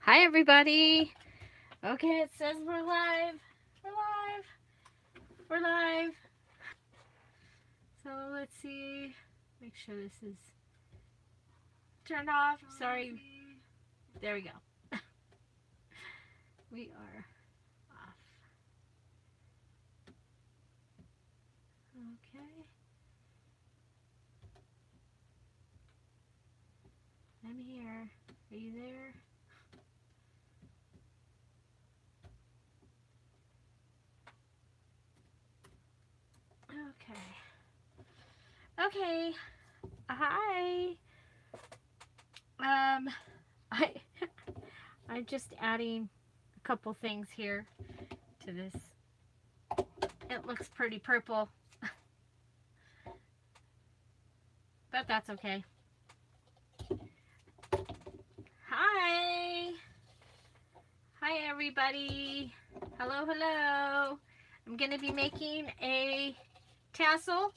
Hi, everybody. Okay, it says we're live. We're live. We're live. So let's see. Make sure this is turned off. Sorry. There we go. We are off. Okay. I'm here. Are you there? Okay. Okay. Hi. I I'm just adding a couple things here to this. It looks pretty purple, but that's okay. Hi. Hi, everybody. Hello, hello. I'm going to be making a tassel,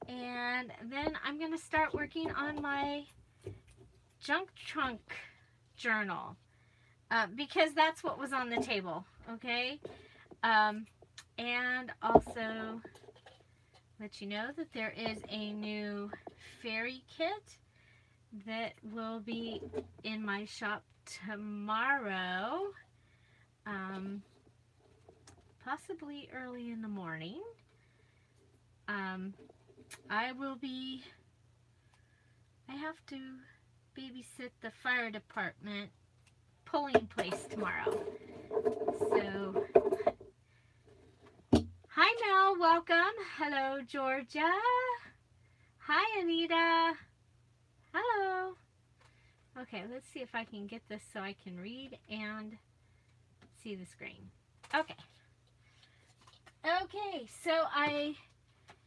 and then I'm going to start working on my junk trunk journal, because that's what was on the table, okay? And also let you know that there is a new fairy kit that will be in my shop tomorrow, possibly early in the morning. I have to babysit the fire department polling place tomorrow. So, hi Mel, welcome. Hello Georgia. Hi Anita. Hello. Okay, let's see if I can get this so I can read and see the screen. Okay. Okay, so I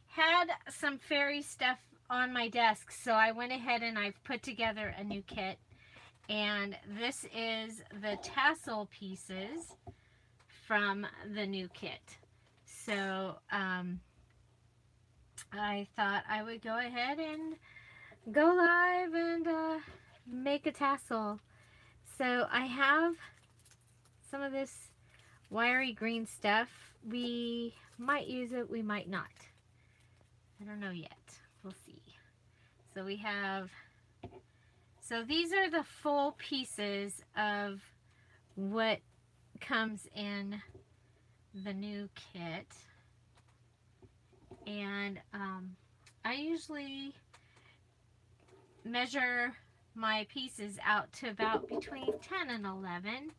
had some fairy stuff on my desk, so I went ahead and I've put together a new kit, and this is the tassel pieces from the new kit. So I thought I would go ahead and go live and make a tassel. So I have some of this wiry green stuff. We might use it, we might not. I don't know yet. We'll see. So we have, so these are the full pieces of what comes in the new kit. And I usually measure my pieces out to about between 10 and 11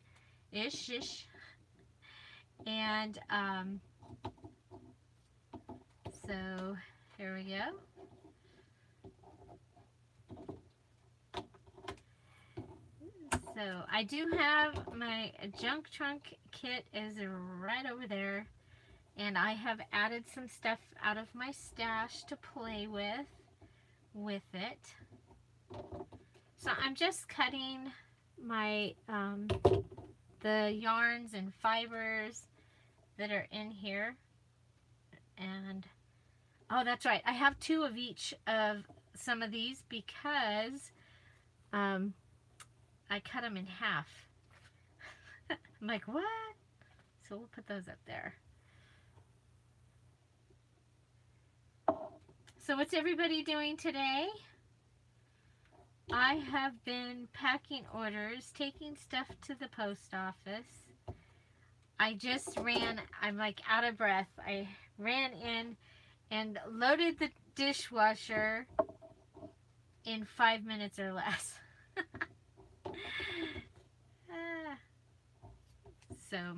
ish. And so here we go. So I do have my junk trunk kit is right over there, and I have added some stuff out of my stash to play with it. So I'm just cutting my the yarns and fibers that are in here. And oh, that's right, I have two of each of some of these because I cut them in half. I'm like, what? So we'll put those up there. So what's everybody doing today? I have been packing orders, taking stuff to the post office. I just ran, I'm like out of breath. I ran in and loaded the dishwasher in 5 minutes or less. So,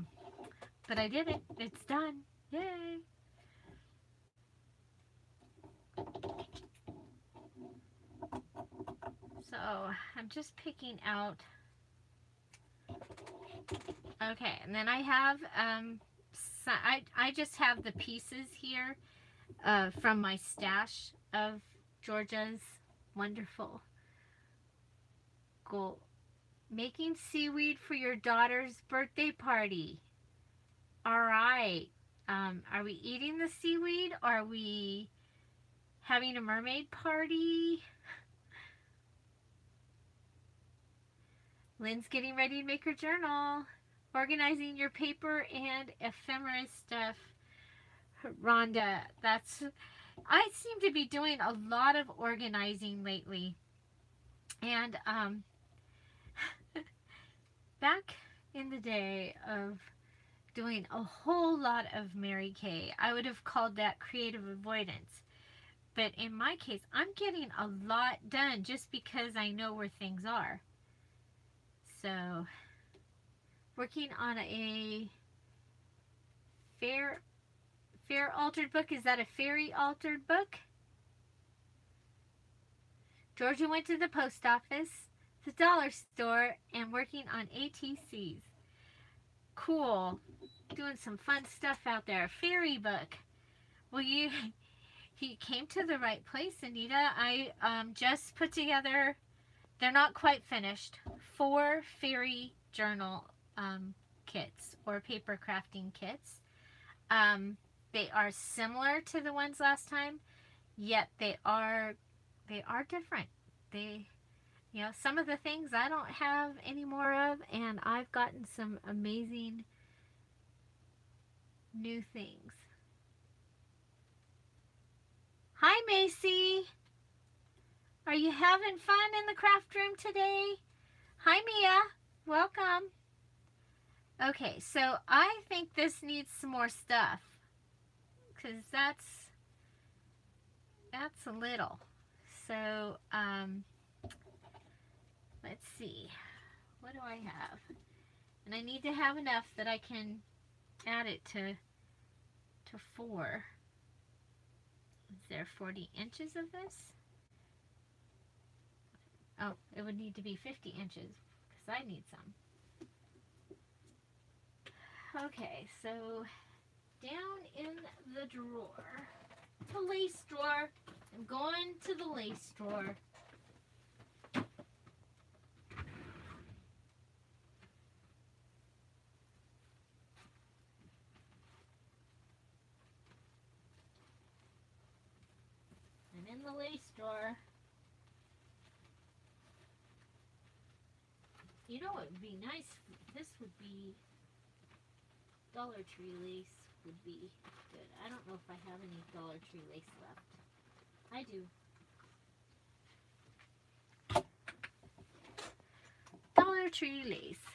but I did it. It's done. Yay. So I'm just picking out. Okay, and then I have so I just have the pieces here from my stash of Georgia's wonderful gold. Making seaweed for your daughter's birthday party. All right. Are we eating the seaweed? Are we having a mermaid party? Lynn's getting ready to make her journal. Organizing your paper and ephemera stuff. Rhonda, I seem to be doing a lot of organizing lately. And back in the day of doing a whole lot of Mary Kay, I would have called that creative avoidance. But in my case, I'm getting a lot done just because I know where things are. So, working on a fair altered book. Is that a fairy altered book? Georgia went to the post office, the dollar store, and working on ATCs. Cool. Doing some fun stuff out there. Fairy book. Well, you came to the right place, Anita. I just put together, they're not quite finished, 4 fairy journal kits or paper crafting kits. They are similar to the ones last time, yet they are different. You know, some of the things I don't have any more of, and I've gotten some amazing new things. Hi, Macy. Are you having fun in the craft room today? Hi, Mia. Welcome. Okay, so I think this needs some more stuff, because that's a little. So, let's see. What do I have? And I need to have enough that I can add it to 4. Is there 40 inches of this? Oh, it would need to be 50 inches because I need some. Okay, so down in the drawer, the lace drawer. I'm going to the lace drawer. I'm in the lace drawer. You know what would be nice? This would be Dollar Tree lace would be good. I don't know if I have any Dollar Tree lace left. I do. Dollar Tree lace.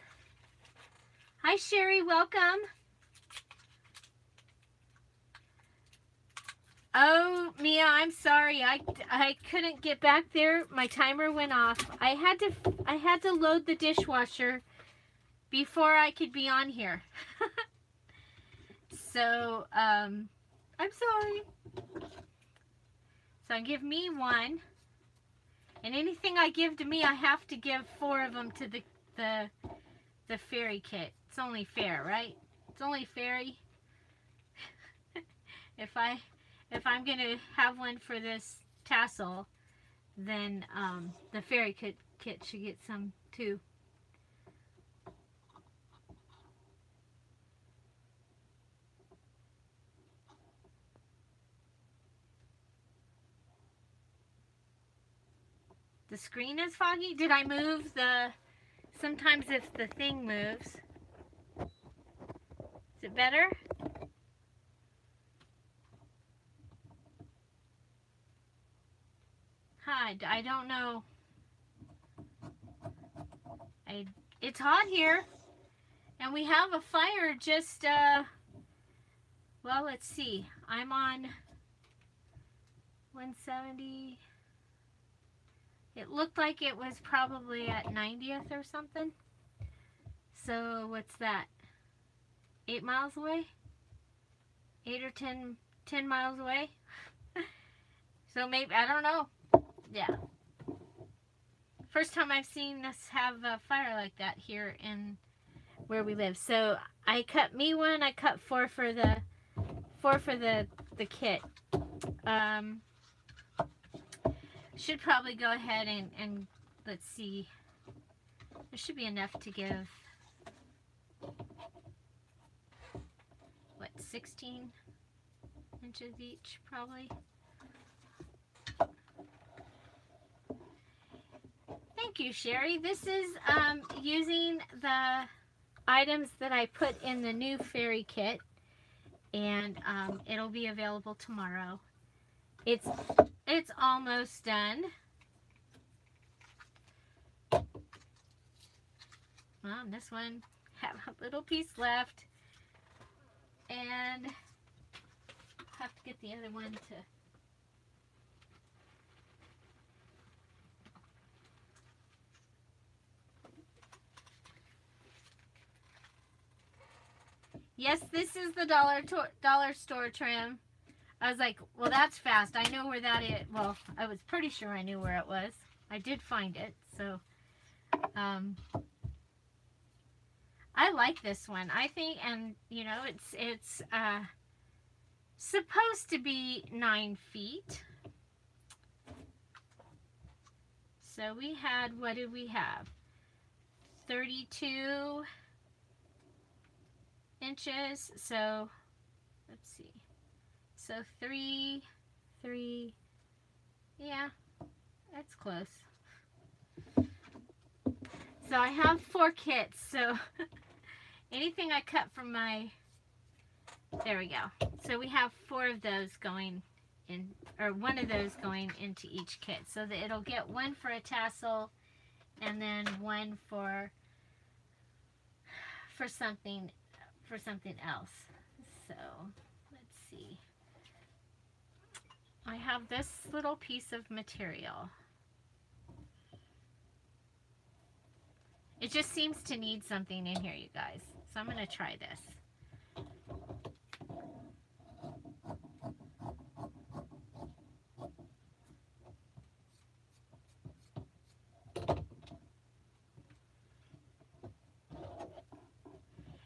Hi, Sherry. Welcome. Oh, Mia, I'm sorry. I couldn't get back there. My timer went off. I had to load the dishwasher before I could be on here. So, I'm sorry. So give me 1. And anything I give to me, I have to give 4 of them to the fairy kit. It's only fair, right? It's only fairy. If I'm gonna have one for this tassel, then the fairy kit should get some too. The screen is foggy. Did I move the... Sometimes if the thing moves. Is it better? Hi, I don't know. It's hot here. And we have a fire just, well, let's see. I'm on 170. It looked like it was probably at 90th or something. So what's that? 8 miles away? 8 or 10 miles away? So maybe, I don't know. Yeah. First time I've seen us have a fire like that here in where we live. So I cut me one. I cut 4 for the kit. Should probably go ahead and let's see. There should be enough to give, what, 16 inches each, probably. thank you, Sherry. This is using the items that I put in the new fairy kit, and it'll be available tomorrow. It's almost done. Well, this one have a little piece left, and have to get the other one to. Yes, this is the dollar store trim. I was like, well, that's fast. I know where that is. Well, I was pretty sure I knew where it was. I did find it, so I like this one. I think, and you know, it's supposed to be 9 feet. So we had, what did we have? 32 inches. So let's see. So 3, yeah, that's close. So I have 4 kits, so anything I cut from my, there we go. So we have 4 of those going in, or 1 of those going into each kit. So that it'll get 1 for a tassel, and then 1 for something else. So let's see. I have this little piece of material. It just seems to need something in here, you guys. So I'm going to try this.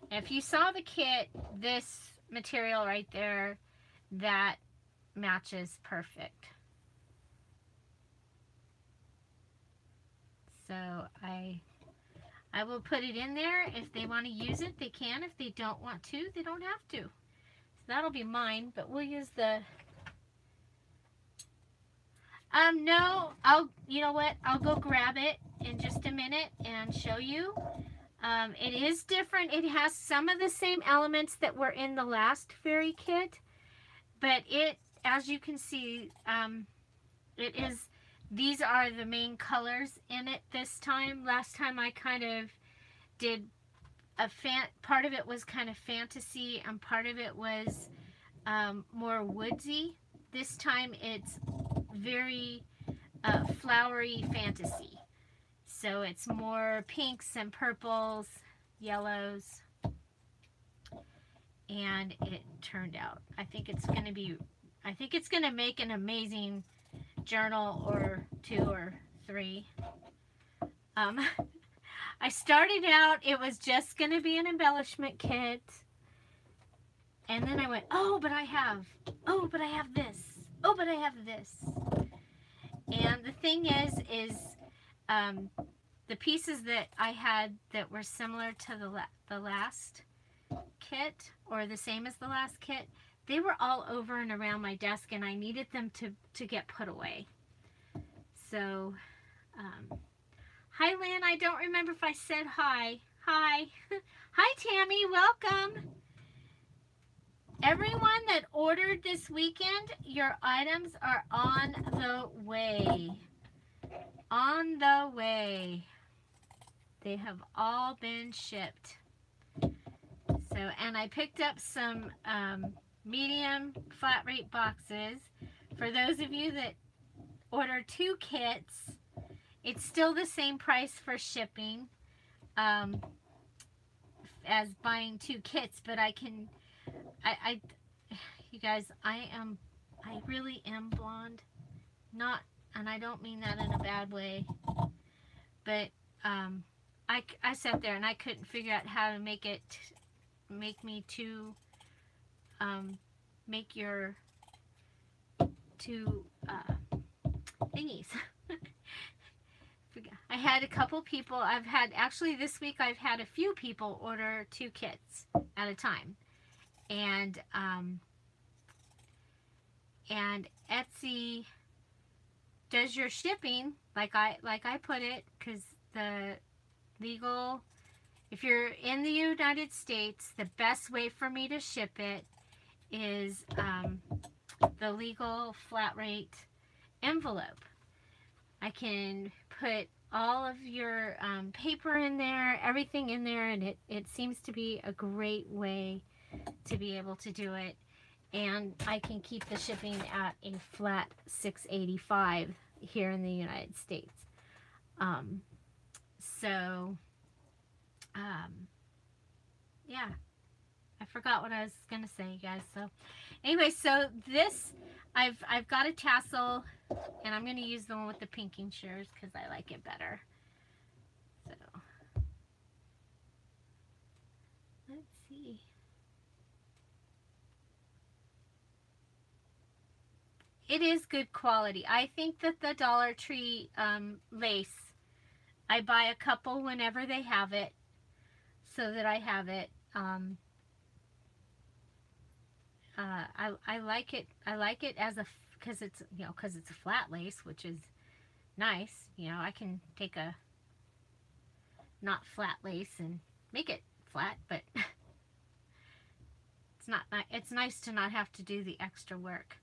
If you saw the kit, this material right there, that matches perfect. So I will put it in there. If they want to use it, they can. If they don't want to, they don't have to. So that'll be mine, but we'll use the... no, you know what? I'll go grab it in just a minute and show you. It is different. It has some of the same elements that were in the last fairy kit, but it, as you can see, these are the main colors in it this time. Last time I kind of did part of it was kind of fantasy and part of it was more woodsy. This time it's very flowery fantasy. So it's more pinks and purples, yellows, and it turned out. I think it's going to make an amazing journal or 2 or 3. I started out, it was just going to be an embellishment kit. And then I went, oh, but I have this. Oh, but I have this. And the thing is the pieces that I had that were similar to the last kit, or the same as the last kit, they were all over and around my desk, and I needed them to get put away. So, hi, Lynn. I don't remember if I said hi. Hi. Hi, Tammy. Welcome. Everyone that ordered this weekend, your items are on the way. On the way. They have all been shipped. So, and I picked up some medium flat rate boxes. For those of you that order 2 kits, it's still the same price for shipping as buying 2 kits, but you guys, I really am blonde. Not, and I don't mean that in a bad way, but I sat there and I couldn't figure out how to make your 2 thingies. I had a couple people, actually this week I've had a few people order 2 kits at a time. And Etsy does your shipping like I put it, because the legal, if you're in the United States, the best way for me to ship it is the legal flat rate envelope. I can put all of your paper in there, everything in there, and it seems to be a great way to be able to do it. And I can keep the shipping at a flat $6.85 here in the United States. So, yeah, I forgot what I was gonna say, you guys. So, anyway, so this, I've got a tassel, and I'm gonna use the one with the pinking shears because I like it better. So, let's see. It is good quality. I think that the Dollar Tree lace, I buy a couple whenever they have it, so that I have it. I like it. I like it as a, because it's, you know, because it's a flat lace, which is nice. You know, I can take a not flat lace and make it flat, but it's not. It's nice to not have to do the extra work.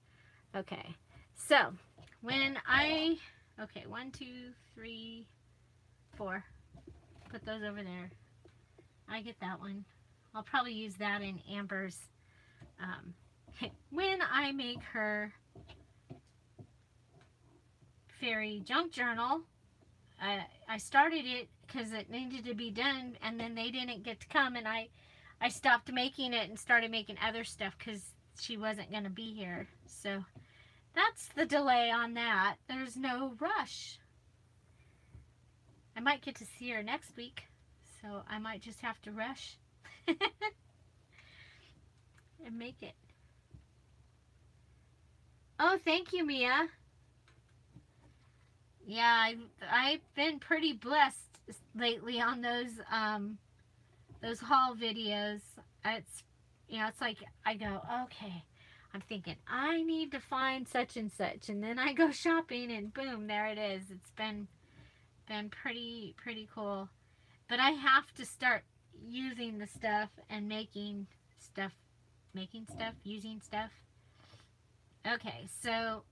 Okay, so when I, okay, 1, 2, 3, 4. Put those over there. I get that one. I'll probably use that in Amber's. When I make her fairy junk journal, I started it because it needed to be done, and then they didn't get to come, and I stopped making it and started making other stuff because she wasn't going to be here. So that's the delay on that. There's no rush. I might get to see her next week, so I might just have to rush and make it. Oh, thank you, Mia. Yeah, I've been pretty blessed lately on those haul videos. It's, you know, it's like I go, okay, I'm thinking I need to find such and such, and then I go shopping, and boom, there it is. It's been pretty cool. But I have to start using the stuff and making stuff, using stuff. Okay, so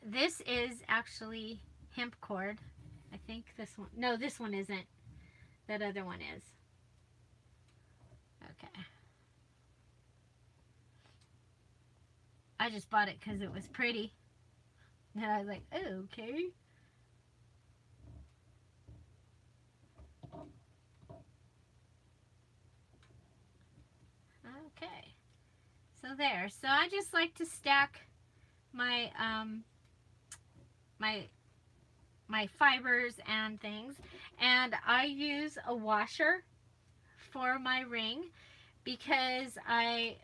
this is actually hemp cord. I think this one, no, this one isn't. That other one is. Okay. I just bought it because it was pretty. And I was like, oh, okay. Okay. So there. So I just like to stack my my fibers and things, and I use a washer for my ring because I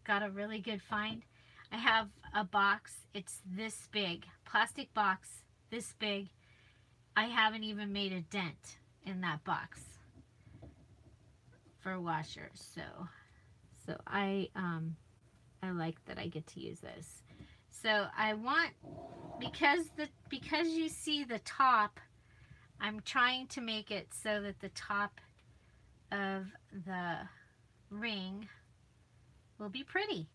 got a really good find. I have a box. It's this big, plastic box, this big. I haven't even made a dent in that box for washers. So I like that I get to use this. So I want, because you see the top, I'm trying to make it so that the top of the ring will be pretty.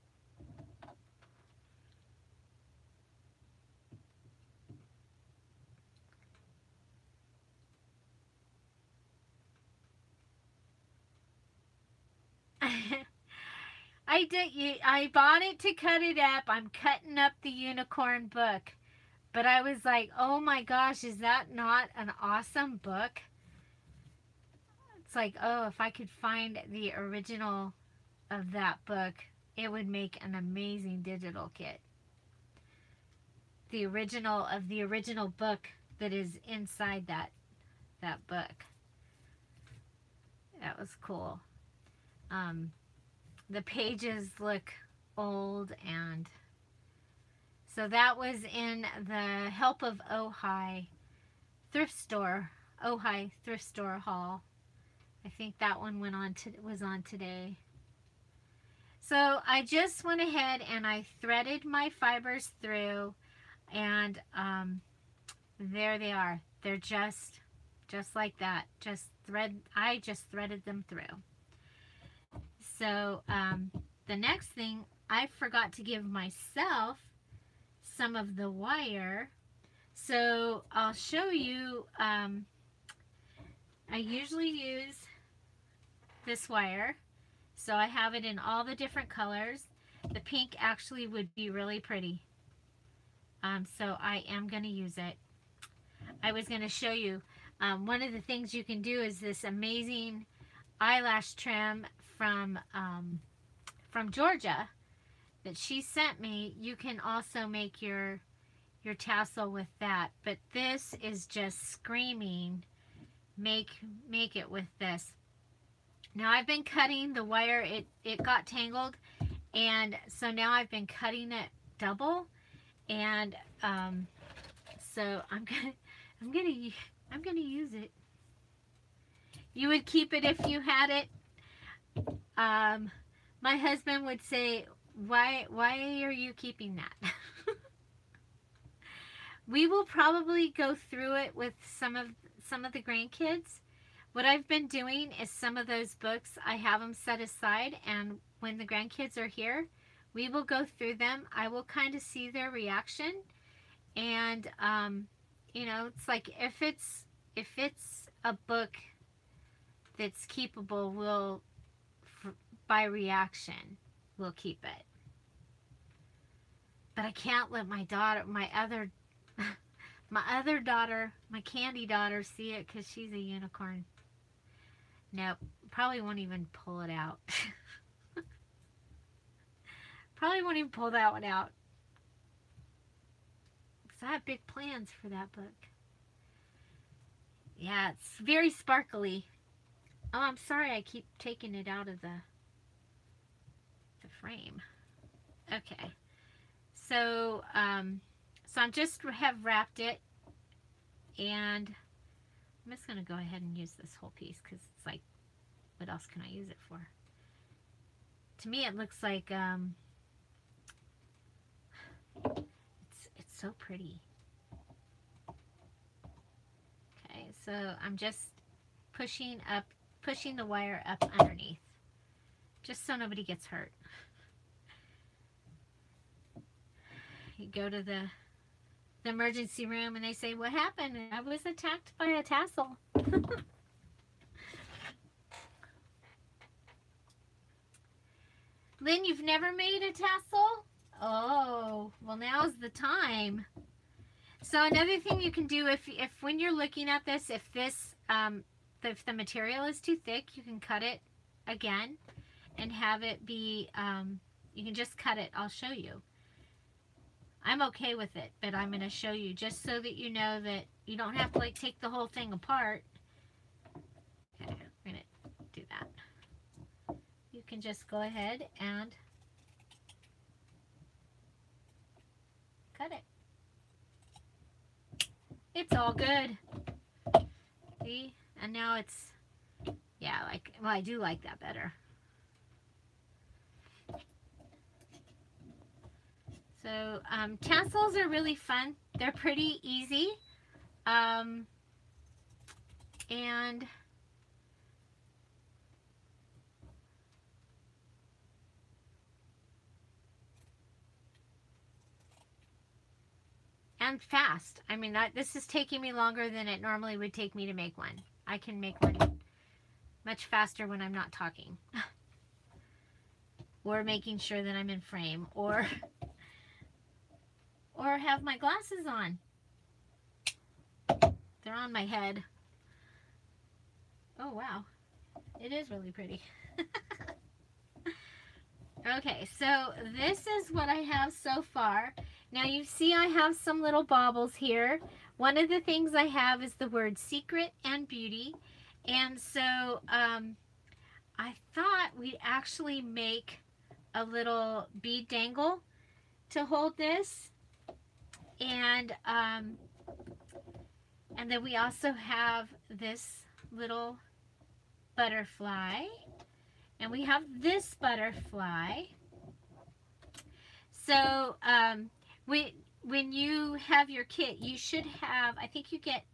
I bought it to cut it up. I'm cutting up the unicorn book. But I was like, oh my gosh, is that not an awesome book? It's like, oh, if I could find the original of that book, it would make an amazing digital kit. The original of the original book that is inside that book. That was cool. The pages look old, and so that was in the Help of Ojai thrift store, Ojai thrift store haul. I think that one was on today. So I just went ahead and I threaded my fibers through. And there they are. They're just like that. I just threaded them through. So the next thing, I forgot to give myself some of the wire. So I'll show you. I usually use this wire. So I have it in all the different colors. The pink actually would be really pretty. So I am going to use it. I was going to show you one of the things you can do is this amazing eyelash trim from Georgia that she sent me. You can also make your tassel with that, but this is just screaming make it with this. Now I've been cutting the wire. It got tangled, and so now I've been cutting it double, and so I'm gonna use it. You would keep it if you had it. My husband would say, why are you keeping that? We will probably go through it with some of the grandkids. What I've been doing is some of those books, I have them set aside, and when the grandkids are here, we will go through them. I will kind of see their reaction, and you know, it's like if it's a book that's keepable, we'll by reaction we'll keep it. But I can't let my daughter, my other daughter, my candy daughter, see it because she's a unicorn. Nope, probably won't even pull it out. Probably won't even pull that one out. Because I have big plans for that book. Yeah, it's very sparkly. Oh, I'm sorry I keep taking it out of the frame. Okay. So, so I'm just have wrapped it, and I'm just going to go ahead and use this whole piece because it's like, what else can I use it for? To me, it looks like, it's so pretty. Okay, so I'm just pushing the wire up underneath, just so nobody gets hurt. You go to the emergency room and they say, what happened? I was attacked by a tassel. Lynn, you've never made a tassel? Oh, well, now's the time. So another thing you can do, if when you're looking at this, if the material is too thick, you can cut it again and have it be, you can just cut it. I'll show you. I'm okay with it, but I'm going to show you just so that you know that you don't have to like take the whole thing apart. Okay, I'm going to do that. You can just go ahead and cut it. It's all good. See? And now it's, yeah, like, well, I do like that better. So tassels are really fun. They're pretty easy. And fast. I mean, this is taking me longer than it normally would take me to make one. I can make one much faster when I'm not talking. Or making sure that I'm in frame. Or have my glasses on. They're on my head. Oh, wow. It is really pretty. Okay, so this is what I have so far. Now you see I have some little baubles here. One of the things I have is the word secret and beauty. And so I thought we'd actually make a little bead dangle to hold this. And then we also have this little butterfly. And we have this butterfly. So when you have your kit, you should have, I think you get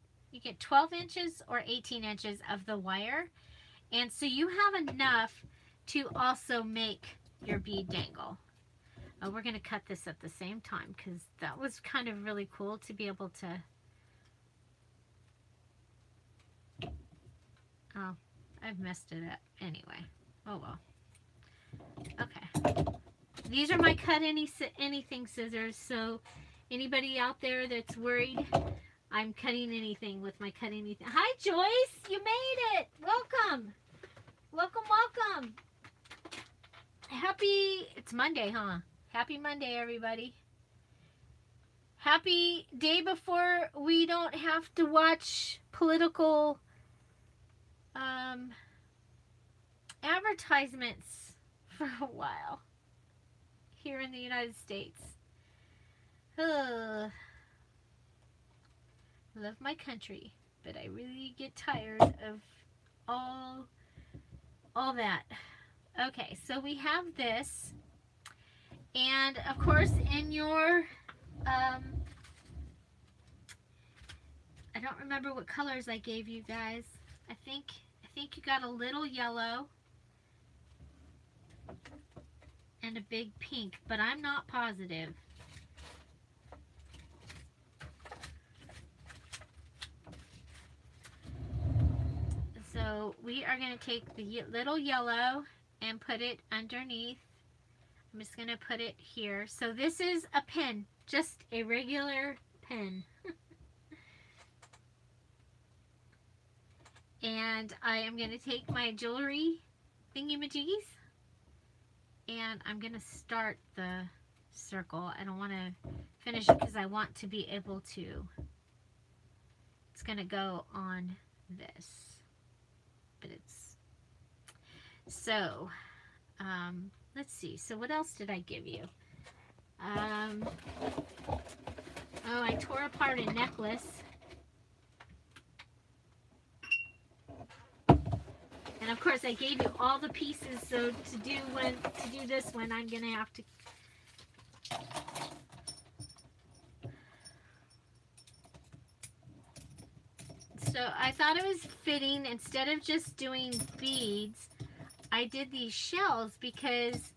12 inches or 18 inches of the wire. And so you have enough to also make your bead dangle. Oh, we're going to cut this at the same time because that was kind of really cool to be able to. Oh, I've messed it up anyway. Oh well. Okay. These are my cut anything scissors, so anybody out there that's worried I'm cutting anything with my cut anything. Hi Joyce, you made it. Welcome. Welcome, welcome. It's Monday, huh? Happy Monday, everybody. Happy day before we don't have to watch political advertisements for a while here in the United States. Love my country, but I really get tired of all that. Okay, so we have this, and of course in your I don't remember what colors I gave you guys. I think you got a little yellow and a big pink, but I'm not positive. So we are going to take the little yellow and put it underneath. I'm just going to put it here. So this is a pin, just a regular pin. And I am going to take my jewelry thingy-majiggies and I'm going to start the circle. I don't want to finish it because I want to be able to. It's going to go on this. But it's so let's see. So what else did I give you? Oh, I tore apart a necklace. And of course I gave you all the pieces, so to do this one I'm gonna have to so I thought it was fitting, instead of just doing beads, I did these shells because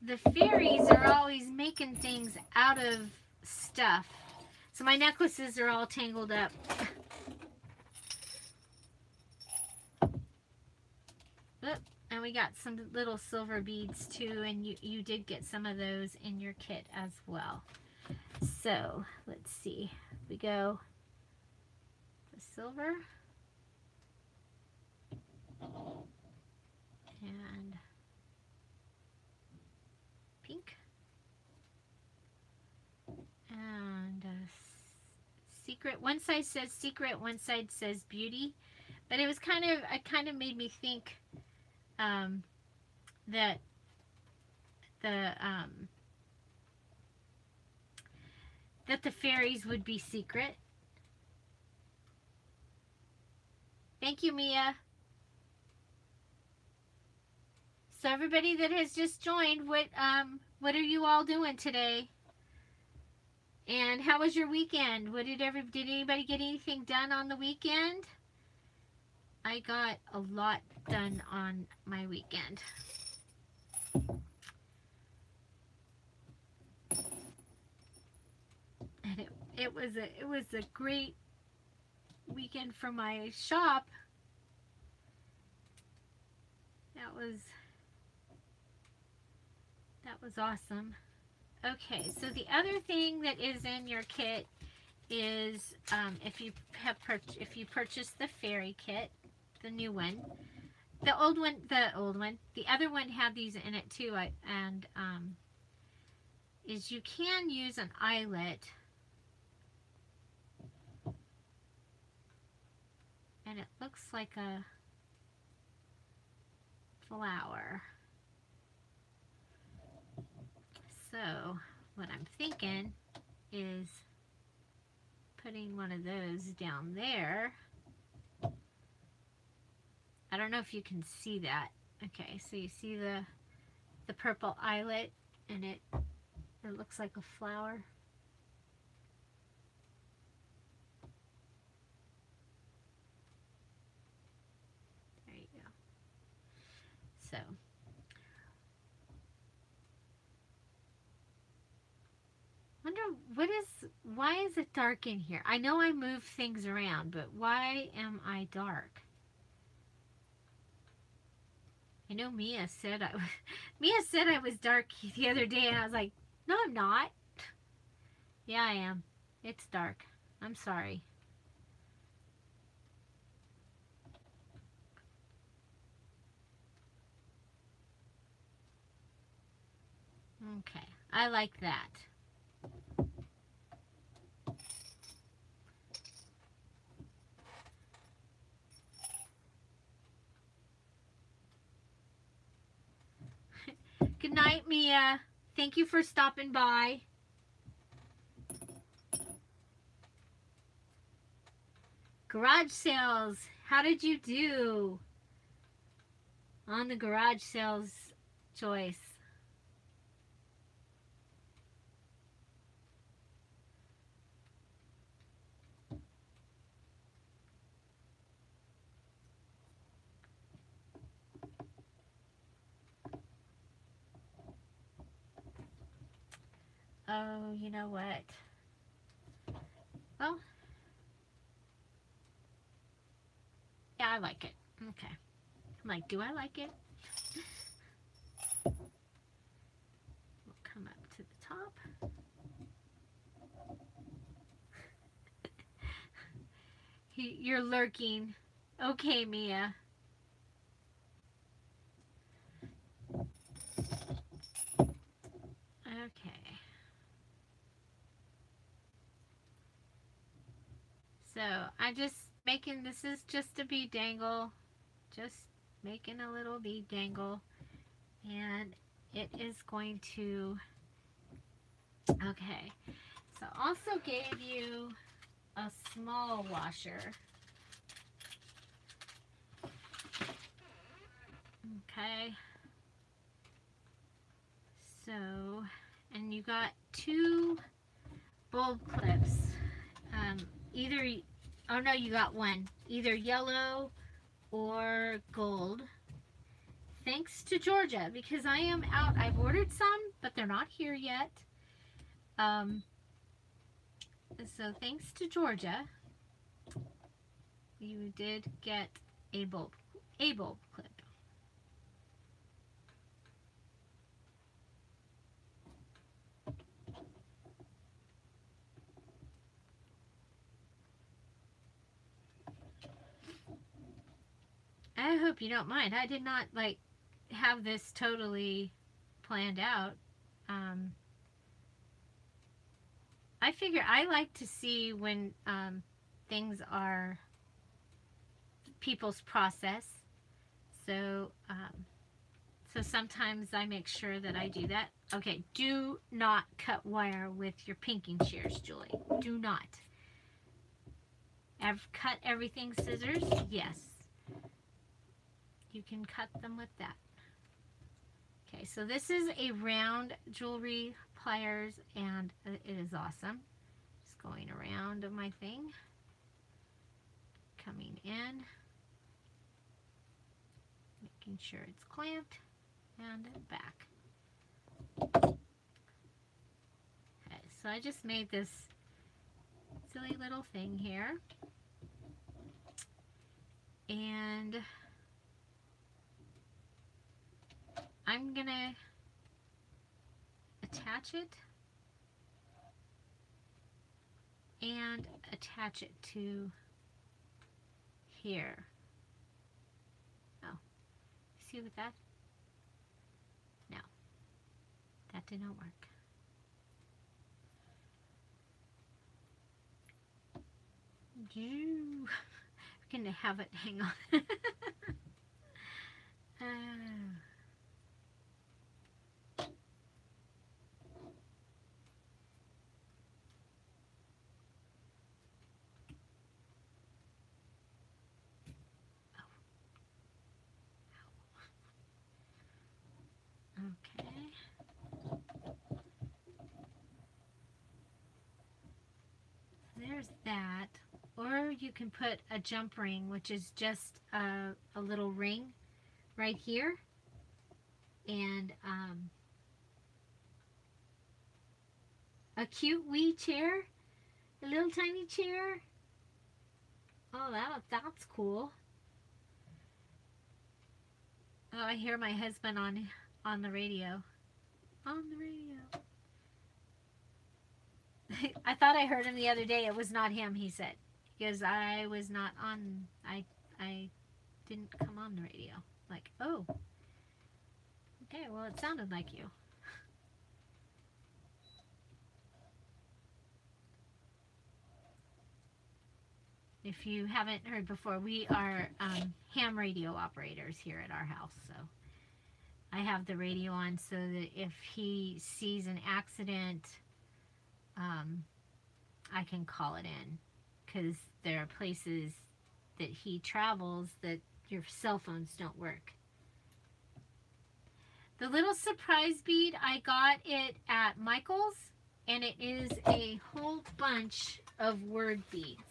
the fairies are always making things out of stuff. So my necklaces are all tangled up. And we got some little silver beads too, and you did get some of those in your kit as well. So let's see. We go the silver and pink and secret. One side says secret, one side says beauty, but it was kind of made me think that the fairies would be secret. Thank you, Mia. So everybody that has just joined, what are you all doing today? And how was your weekend? Did anybody get anything done on the weekend? I got a lot done on my weekend. And it was a great weekend for my shop. That was awesome. Okay, so the other thing that is in your kit is if you purchase the fairy kit, the new one, the other one had these in it too. Is you can use an eyelet, and it looks like a flower. So what I'm thinking is putting one of those down there. I don't know if you can see that. Okay, so you see the purple eyelet, and it looks like a flower. you go. So. Why is it dark in here? I know I move things around, but why am I dark? I know Mia said I was dark the other day, and I was like, no, I'm not. Yeah, I am. It's dark. I'm sorry. Okay, I like that. Good night, Mia. Thank you for stopping by. Garage sales. How did you do on the garage sales, Joyce? Oh, you know what? Well, yeah, I like it. Okay. I'm like, do I like it? We'll come up to the top. You're lurking. Okay, Mia. Okay. So I just making, this is just a bead dangle. Just making a little bead dangle. And it is going to, okay. So also gave you a small washer. Okay. So, and you got 2 bulb clips. Either, oh no, you got 1. Either yellow or gold. Thanks to Georgia, because I am out. I've ordered some, but they're not here yet. So thanks to Georgia, you did get a bulb clip. I hope you don't mind. I did not like have this totally planned out. I figure I like to see when things are people's process. So so sometimes I make sure that I do that. Okay, do not cut wire with your pinking shears, Julie. Do not. Cut everything scissors? Yes. You can cut them with that. Okay, so this is a round jewelry pliers, and it is awesome. Just going around my thing. Coming in. Making sure it's clamped. And back. Okay, so I just made this silly little thing here. And I'm gonna attach it and attach it to here. Oh, see with that? No, that did not work. I'm gonna have it hang on. Okay. There's that. Or you can put a jump ring, which is just a little ring right here. And a cute wee chair, a little tiny chair. Oh, that's cool. Oh, I hear my husband on the radio. On the radio. I thought I heard him the other day. It was not him, he said. Because I was not on, I didn't come on the radio. Like, oh. Okay, well, it sounded like you. If you haven't heard before, we are ham radio operators here at our house. So I have the radio on so that if he sees an accident, I can call it in. Because there are places that he travels that your cell phones don't work. The little surprise bead, I got it at Michael's, and it is a whole bunch of word beads.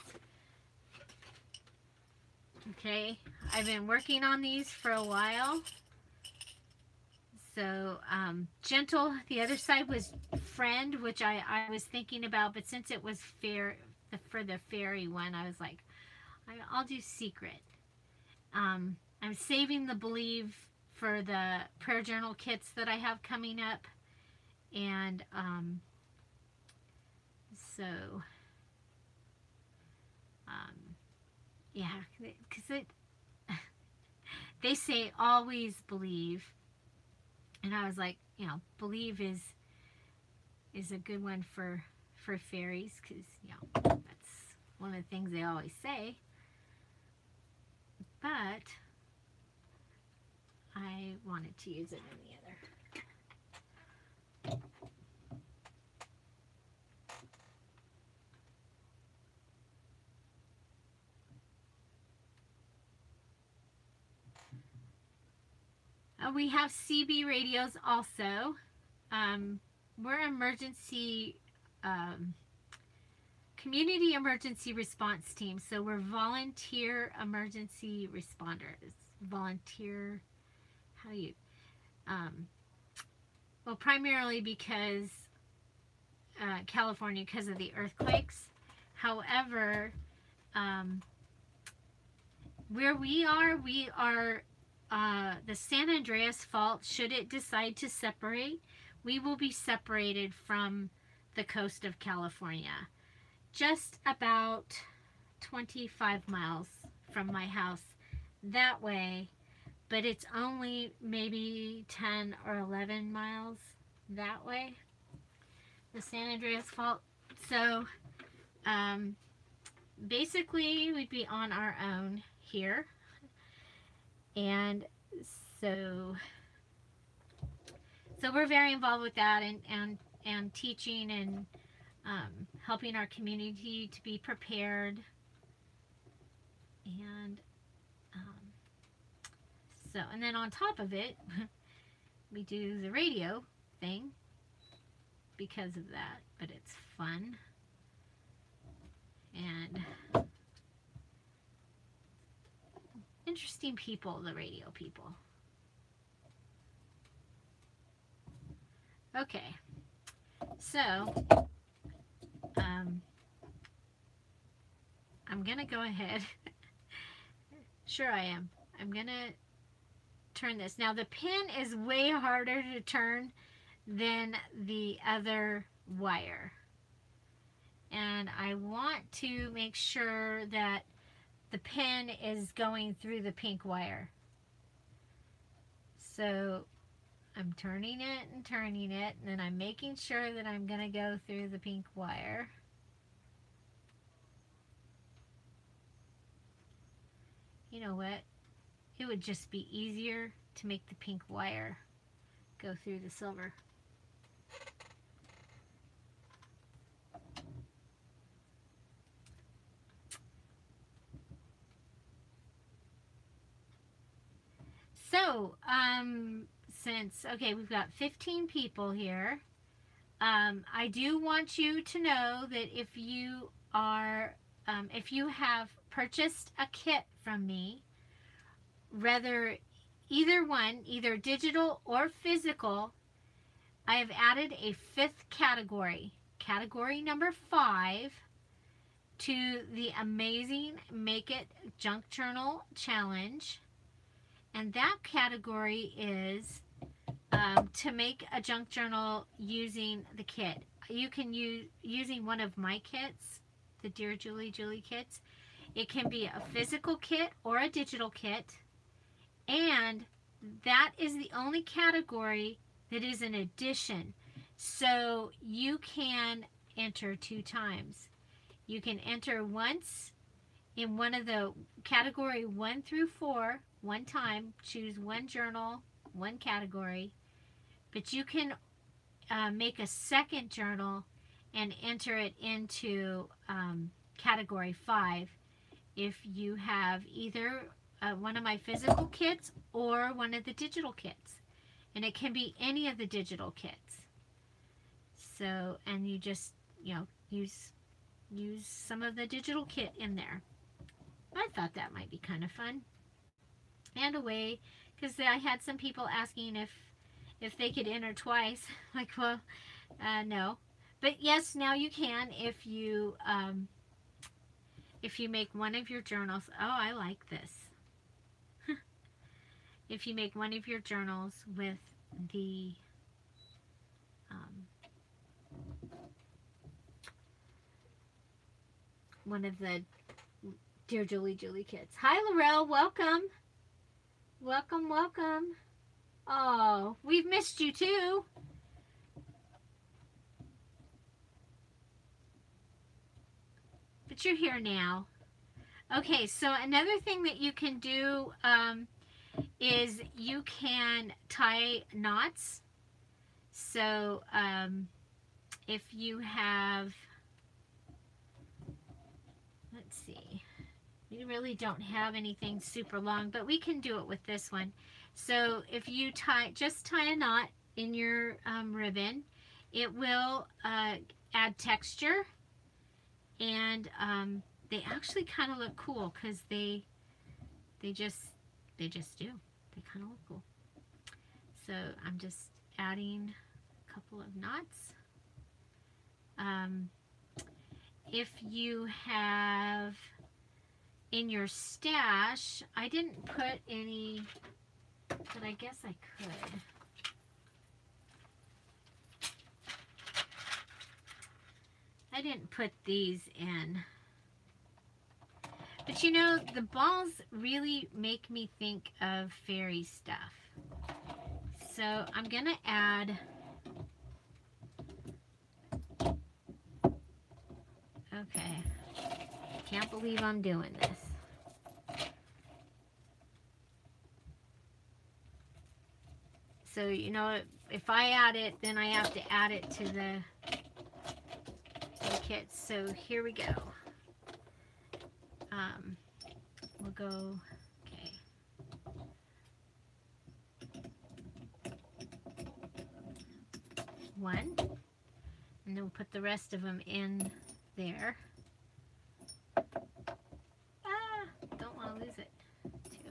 Okay, I've been working on these for a while. So, gentle, the other side was friend, which I was thinking about, but since it was for the fairy one, I was like, I'll do secret. I'm saving the believe for the prayer journal kits that I have coming up. And, yeah, because they say always believe, and I was like, you know, believe is a good one for fairies, because, you know, that's one of the things they always say. But I wanted to use it in the other. We have CB radios also. We're emergency, community emergency response team. So we're volunteer emergency responders. Volunteer, how do you, well, primarily because California, because of the earthquakes. However, where we are the San Andreas Fault. Should it decide to separate, we will be separated from the coast of California. Just about 25 miles from my house that way, but it's only maybe 10 or 11 miles that way, the San Andreas Fault. So basically we'd be on our own here. And so we're very involved with that, and teaching and helping our community to be prepared. And and then on top of it, we do the radio thing because of that, but it's fun. And interesting people, the radio people. Okay, so I'm gonna go ahead. Sure I am. I'm gonna turn this. Now the pin is way harder to turn than the other wire, and I want to make sure that the pin is going through the pink wire. So I'm turning it and turning it, and then I'm making sure that I'm going to go through the pink wire. You know what? It would just be easier to make the pink wire go through the silver. So, okay, we've got 15 people here. I do want you to know that if you are if you have purchased a kit from me, either one, either digital or physical, I have added a 5th category, category number 5, to the amazing Make It Junk Journal Challenge. And that category is to make a junk journal using the kit. You can use using one of my kits, the Dear Julie kits. It can be a physical kit or a digital kit. And that is the only category that is an addition. So you can enter 2 times. You can enter once in one of the category 1 through 4, one time, choose one journal, one category, but you can make a second journal and enter it into category 5 if you have either one of my physical kits or one of the digital kits. And it can be any of the digital kits. So, and you just, use some of the digital kit in there. I thought that might be kind of fun. And a way, because I had some people asking if they could enter twice. Like, well, no. But yes, now you can if you make one of your journals. Oh, I like this. If you make one of your journals with the one of the Dear Julie kits. Hi, Laurel. Welcome. Welcome, welcome. Oh, we've missed you too. But you're here now. Okay, so another thing that you can do is you can tie knots. So if you have, let's see, we really don't have anything super long, but we can do it with this one. So if you just tie a knot in your ribbon, it will add texture, and they actually kind of look cool because they just do. They kind of look cool. So I'm just adding a couple of knots. If you have in your stash, I didn't put any, but I guess I could. I didn't put these in. But you know, the balls really make me think of fairy stuff. So I'm going to add, okay, can't believe I'm doing this. So, you know, if I add it, then I have to add it to the kits. So here we go. We'll go, okay. One, and then we'll put the rest of them in there. Don't want to lose it. Two.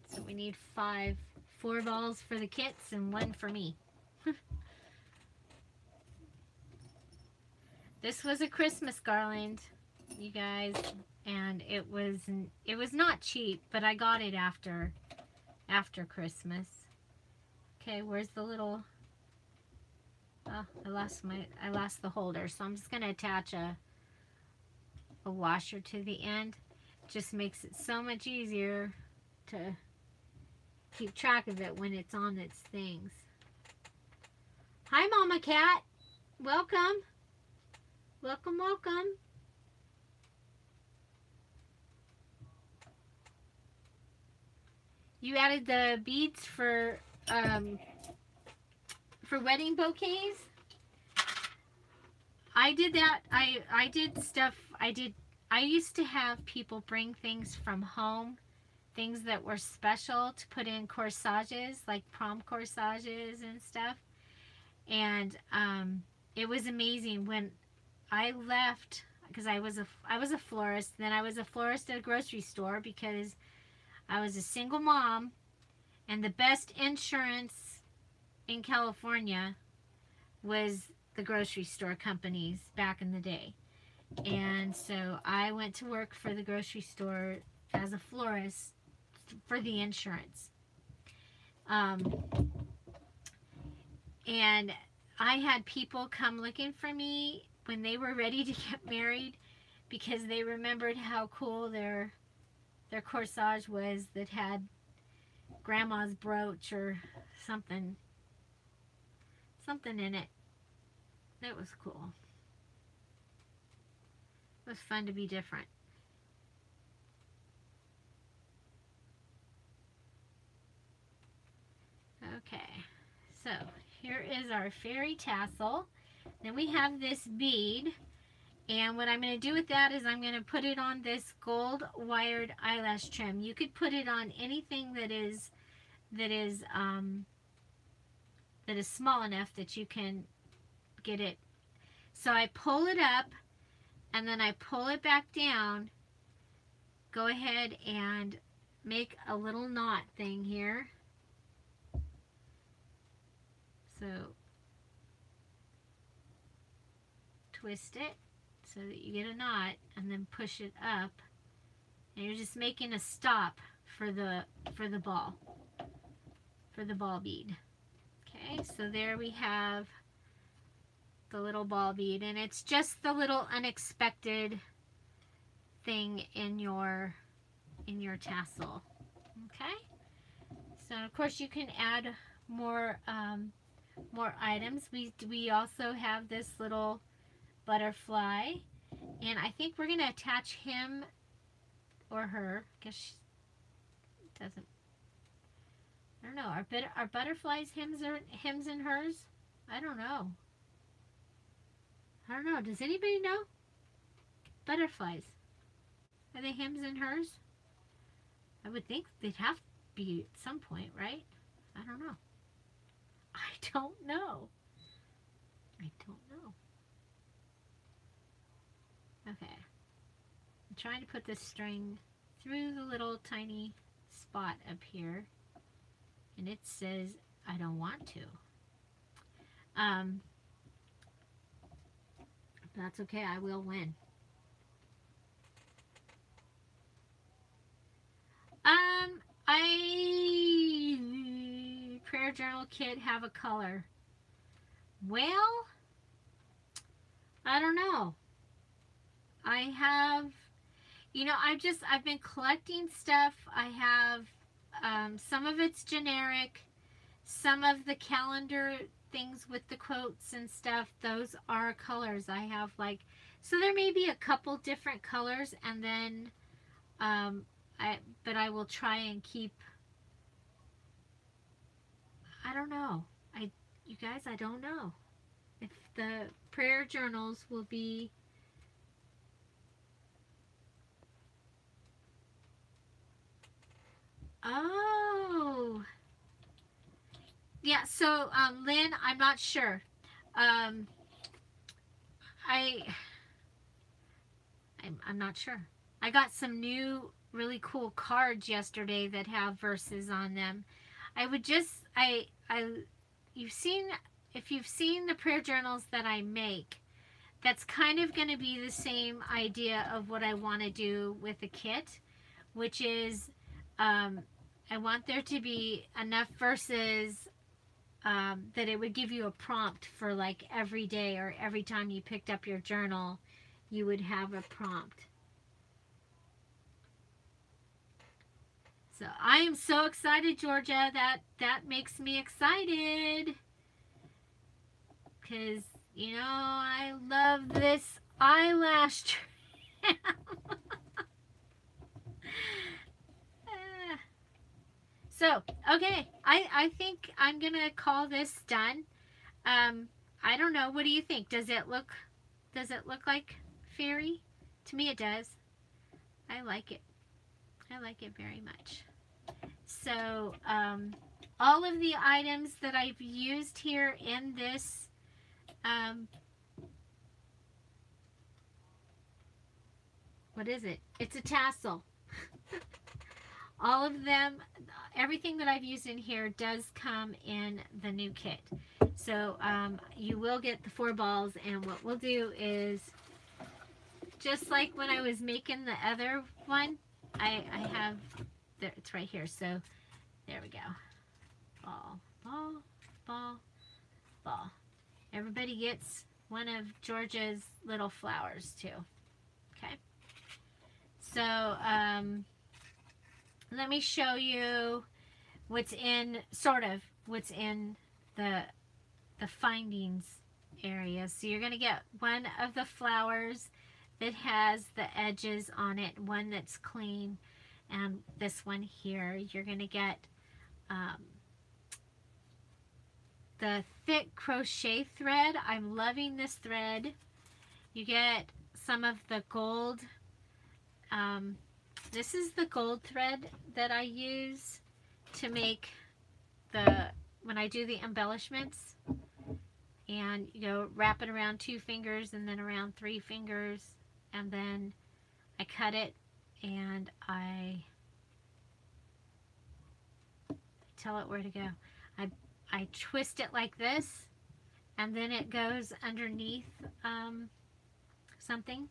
So we need 4 balls for the kits and 1 for me. This was a Christmas garland, you guys, and it was not cheap, but I got it after Christmas. Okay, where's the little? Oh, I lost the holder, so I'm just gonna attach a washer to the end. Just makes it so much easier to keep track of it when it's on its things. Hi, Mama Cat. Welcome. Welcome, welcome. You added the beads for wedding bouquets. I did that. I did stuff. I did I used to have people bring things from home, things that were special to put in corsages, like prom corsages and stuff. And it was amazing when I left, because I was a florist. Then I was a florist at a grocery store because I was a single mom, and the best insurance in California was the grocery store companies back in the day. And so I went to work for the grocery store as a florist for the insurance. And I had people come looking for me when they were ready to get married because they remembered how cool their corsage was that had grandma's brooch or something in it. That was cool. It was fun to be different. Okay, so here is our fairy tassel. Then we have this bead, and what I'm going to do with that is I'm going to put it on this gold wired eyelash trim. You could put it on anything that is small enough that you can get it. So I pull it up and then I pull it back down. Go ahead and make a little knot thing here. So twist it so that you get a knot and then push it up, and you're just making a stop for the ball bead. Okay, so there we have the little ball bead, and it's just the little unexpected thing in your tassel. Okay, so of course you can add more items. We also have this little butterfly, and I think we're gonna attach him or her. I guess she doesn't. I don't know. Are butterflies hims and hers? I don't know. Does anybody know? Butterflies. Are they hims and hers? I would think they'd have to be at some point, right? I don't know. I don't know. Okay. I'm trying to put this string through the little tiny spot up here, and it says I don't want to. That's okay. I will win. Prayer journal kit have a color. Well, I don't know. I have, I've been collecting stuff. I have, some of it's generic. Some of the calendar things with the quotes and stuff, those are colors. I have so there may be a couple different colors, and then, but I will try and keep, I don't know. You guys, I don't know if the prayer journals will be, oh, yeah, so, Lynn, I'm not sure. I'm not sure. I got some new really cool cards yesterday that have verses on them. If you've seen the prayer journals that I make, that's kind of going to be the same idea of what I want to do with the kit, which is, I want there to be enough verses that it would give you a prompt for every day, or every time you picked up your journal, you would have a prompt. So I am so excited, Georgia. That makes me excited. Because, I love this eyelash trim. So, okay, I think I'm going to call this done. I don't know. What do you think? Does it look like fairy? To me it does. I like it. I like it very much. So, all of the items that I've used here in this what is it? It's a tassel. All of them, everything that I've used in here does come in the new kit. So you will get the 4 balls, and what we'll do is, just like when I was making the other one, I have, there, it's right here. So there we go. Ball, ball, ball, ball. Everybody gets one of Georgia's little flowers too. Okay. So let me show you what's in, sort of, what's in the findings area. So you're going to get one of the flowers that has the edges on it, one that's clean, and this one here. You're going to get the thick crochet thread. I'm loving this thread. You get some of the gold. This is the gold thread that I use to make when I do the embellishments. And you go wrap it around 2 fingers and then around 3 fingers, and then I cut it and I tell it where to go. I twist it like this, and then it goes underneath something.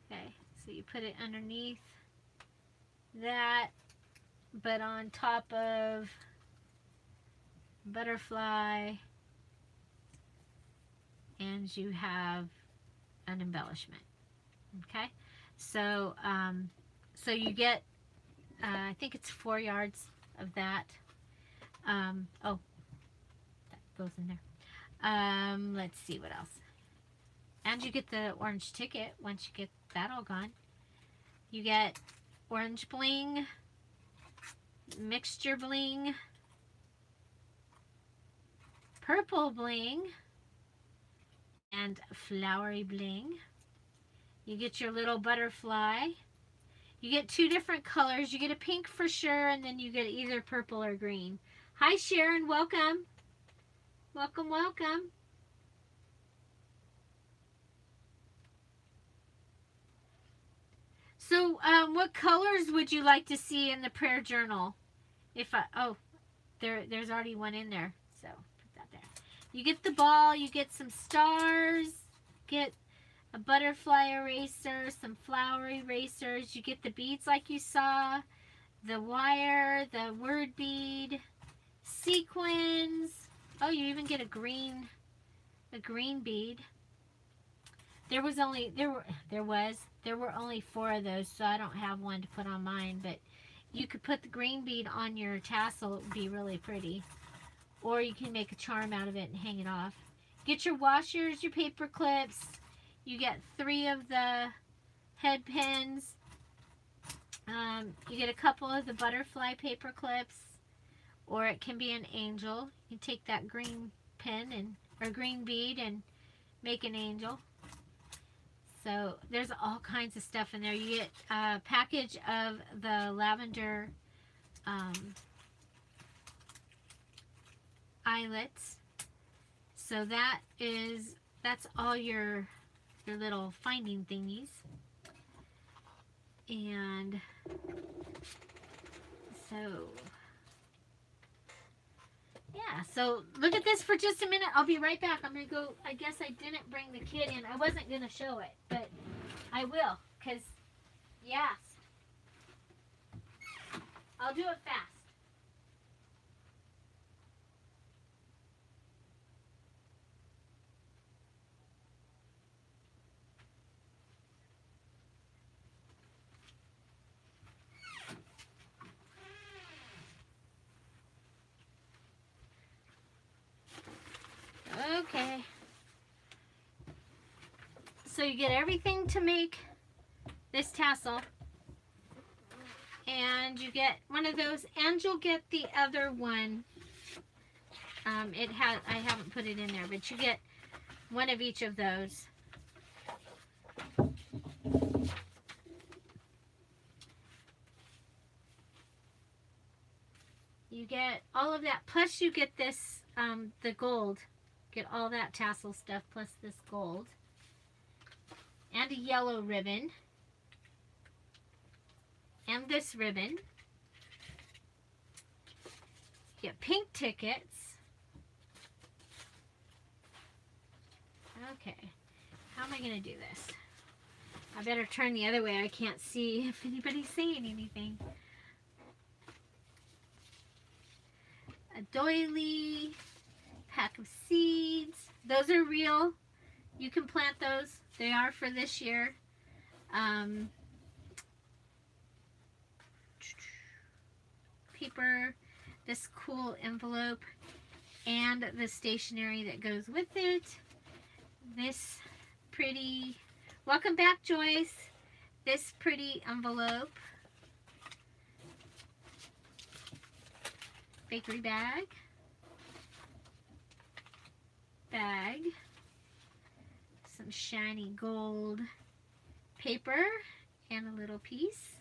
Okay, so you put it underneath that, but on top of butterfly, and you have an embellishment. Okay, so so you get I think it's 4 yards of that. Oh, that goes in there. Let's see what else. And you get the orange ticket once you get that all gone. You get orange bling, mixture bling, purple bling, and flowery bling. You get your little butterfly. You get 2 different colors. You get a pink for sure, and then you get either purple or green. Hi Sharon, welcome. Welcome, welcome. So, what colors would you like to see in the prayer journal? Oh, there's already one in there, so put that there. You get the ball, you get some stars, get a butterfly eraser, some flower erasers. You get the beads like you saw, the wire, the word bead, sequins. Oh, you even get a green bead. There were only 4 of those, so I don't have one to put on mine, but you could put the green bead on your tassel. It would be really pretty. Or you can make a charm out of it and hang it off. Get your washers, your paper clips. You get 3 of the head pins. You get a couple of the butterfly paper clips, or it can be an angel. You take that green pin or green bead and make an angel. So there's all kinds of stuff in there. You get a package of the lavender eyelets. So that's all your little finding thingies. And so yeah, so look at this for just a minute. I'll be right back. I'm gonna go. I guess I didn't bring the kit in. I wasn't gonna show it, but I will, because you asked. I'll do it fast. Okay. So you get everything to make this tassel. And you get one of those, and you'll get the other one. I haven't put it in there, but you get one of each of those. You get all of that, plus you get this, the gold. Get all that tassel stuff, plus this gold. And a yellow ribbon. And this ribbon. You get pink tickets. Okay, how am I going to do this? I better turn the other way. I can't see if anybody's saying anything. A doily, pack of seeds. Those are real. You can plant those. They are for this year. Paper, this cool envelope, and the stationery that goes with it. This pretty, welcome back, Joyce. This pretty envelope. Bakery bag. Some shiny gold paper and a little piece.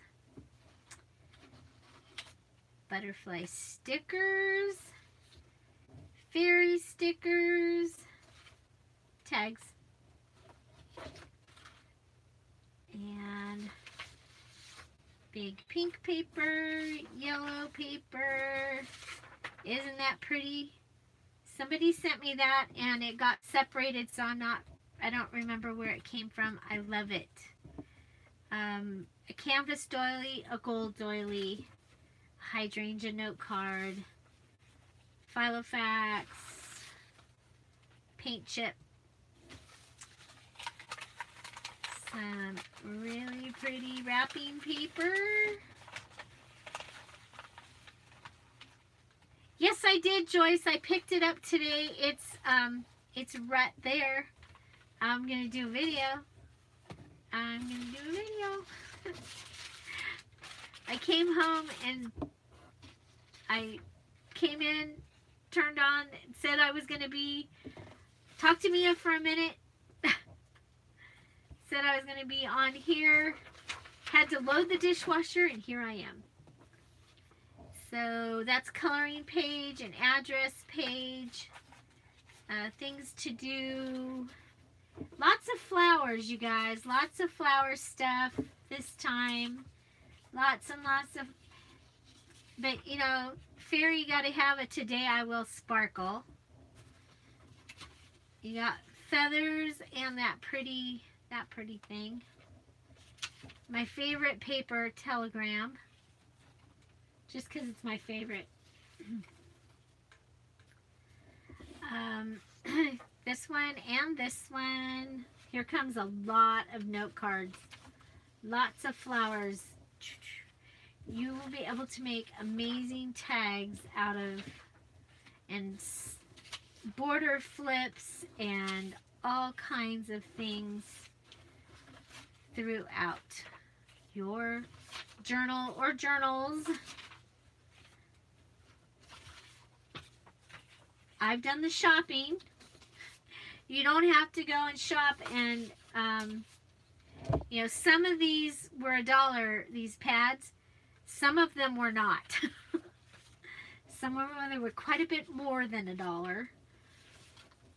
Butterfly stickers. Fairy stickers. Tags. And big pink paper, yellow paper. Isn't that pretty? Somebody sent me that and it got separated, so I don't remember where it came from. I love it. A canvas doily, a gold doily, hydrangea note card, Filofax, paint chip, some really pretty wrapping paper. Yes, I did, Joyce. I picked it up today. It's right there. I'm gonna do a video. I came home and I came in, turned on, said I was gonna talk to Mia for a minute. Said I was gonna be on here. Had to load the dishwasher, and here I am. So that's coloring page, an address page, things to do. Lots of flowers, you guys. Lots of flower stuff this time. Lots and lots of, but you know, fairy, you gotta have a Today I Will Sparkle. You got feathers and that pretty thing. My favorite paper, telegram. Just because it's my favorite. This one and this one. Here comes a lot of note cards. Lots of flowers. You will be able to make amazing tags out of, and border flips and all kinds of things throughout your journal or journals. I've done the shopping. You don't have to go and shop, and you know, some of these were $1, these pads. Some of them were not. Some of them were quite a bit more than $1.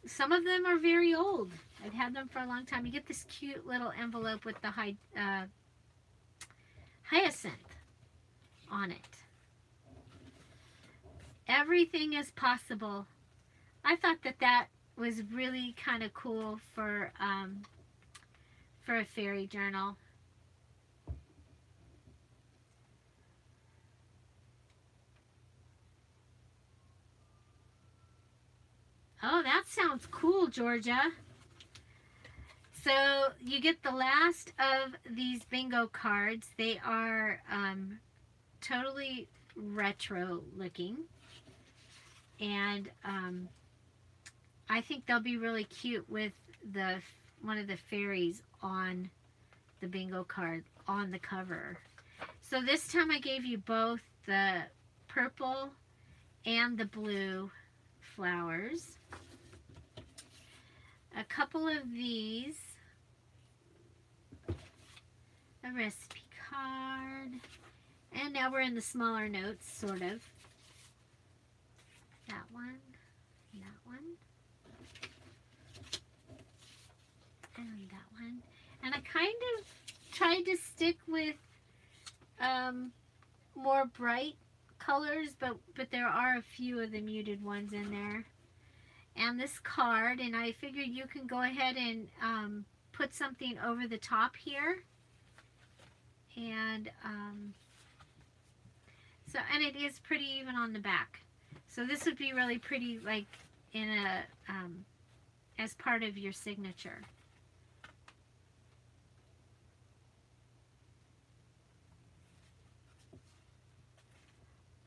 Some of them are very old. I've had them for a long time. You get this cute little envelope with the hyacinth on it. Everything is possible. I thought that was really kind of cool for a fairy journal. Oh, that sounds cool, Georgia. So you get the last of these bingo cards. They are totally retro looking. And I think they'll be really cute with one of the fairies on the bingo card on the cover. So this time I gave you both the purple and the blue flowers. A couple of these. A recipe card. And now we're in the smaller notes, sort of. that one, that one, and that one. And I kind of tried to stick with more bright colors, but there are a few of the muted ones in there. And this card, and I figured you can go ahead and put something over the top here. And so, and it is pretty even on the back. So this would be really pretty, like in a as part of your signature.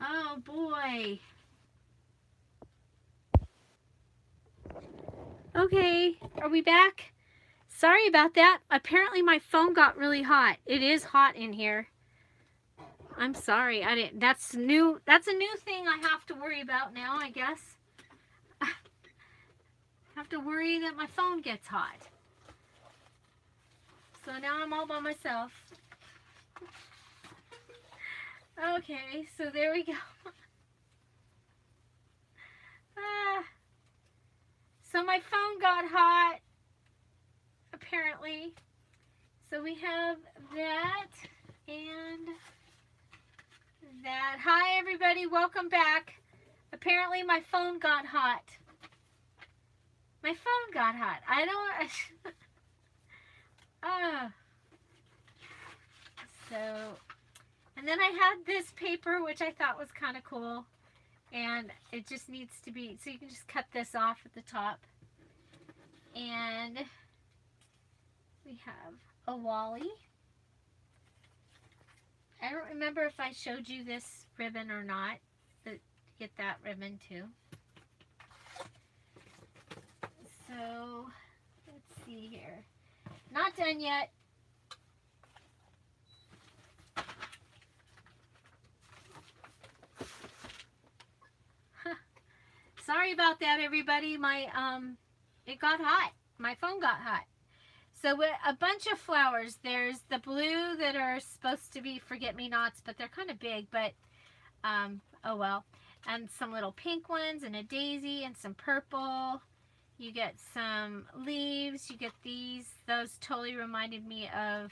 Oh boy. Okay, are we back? Sorry about that. Apparently my phone got really hot. It is hot in here. I'm sorry. I didn't. That's new. That's a new thing I have to worry about now, I guess. I have to worry that my phone gets hot. So now I'm all by myself. Okay, so there we go. So my phone got hot, apparently. So we have that and that. Hi everybody, welcome back. Apparently my phone got hot. My phone got hot. I don't... So, and then I had this paper, which I thought was kind of cool. And it just needs to be, so you can just cut this off at the top. And we have a Wally. I don't remember if I showed you this ribbon or not. But get that ribbon too. So, let's see here. Not done yet. Sorry about that, everybody. My it got hot. My phone got hot. So with a bunch of flowers. There's the blue that are supposed to be forget-me-nots, but they're kind of big. But oh well. And some little pink ones, and a daisy, and some purple. You get some leaves. You get these. Those totally reminded me of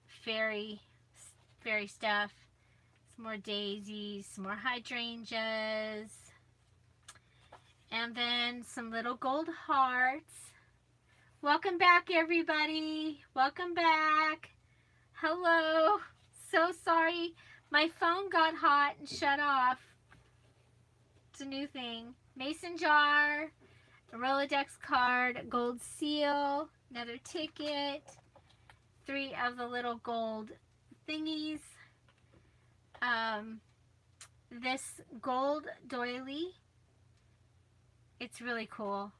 fairy stuff. Some more daisies. Some more hydrangeas. And then some little gold hearts. Welcome back, everybody. Welcome back. Hello. So sorry. My phone got hot and shut off. It's a new thing. Mason jar. A Rolodex card. Gold seal. Another ticket. 3 of the little gold thingies. This gold doily. It's really cool.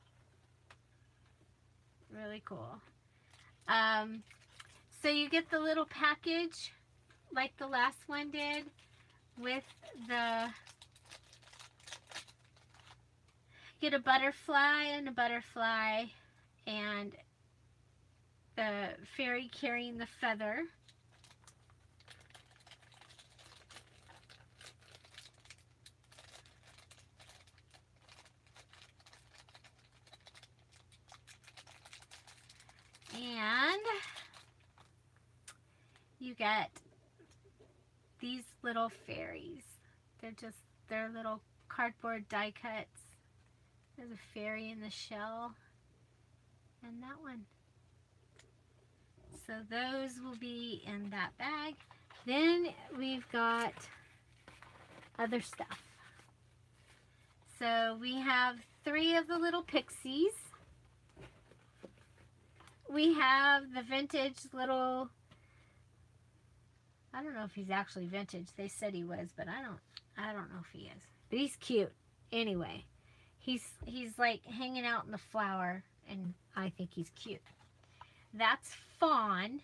Really cool. So you get the little package like the last one did with the, get a butterfly and the fairy carrying the feather. And you get these little fairies. They're little cardboard die cuts. There's a fairy in the shell. And that one. So those will be in that bag. Then we've got other stuff. So we have 3 of the little pixies. We have the vintage little, I don't know if he's actually vintage. They said he was, but I don't know if he is. But he's cute. Anyway, he's like hanging out in the flower, and I think he's cute. That's Fawn.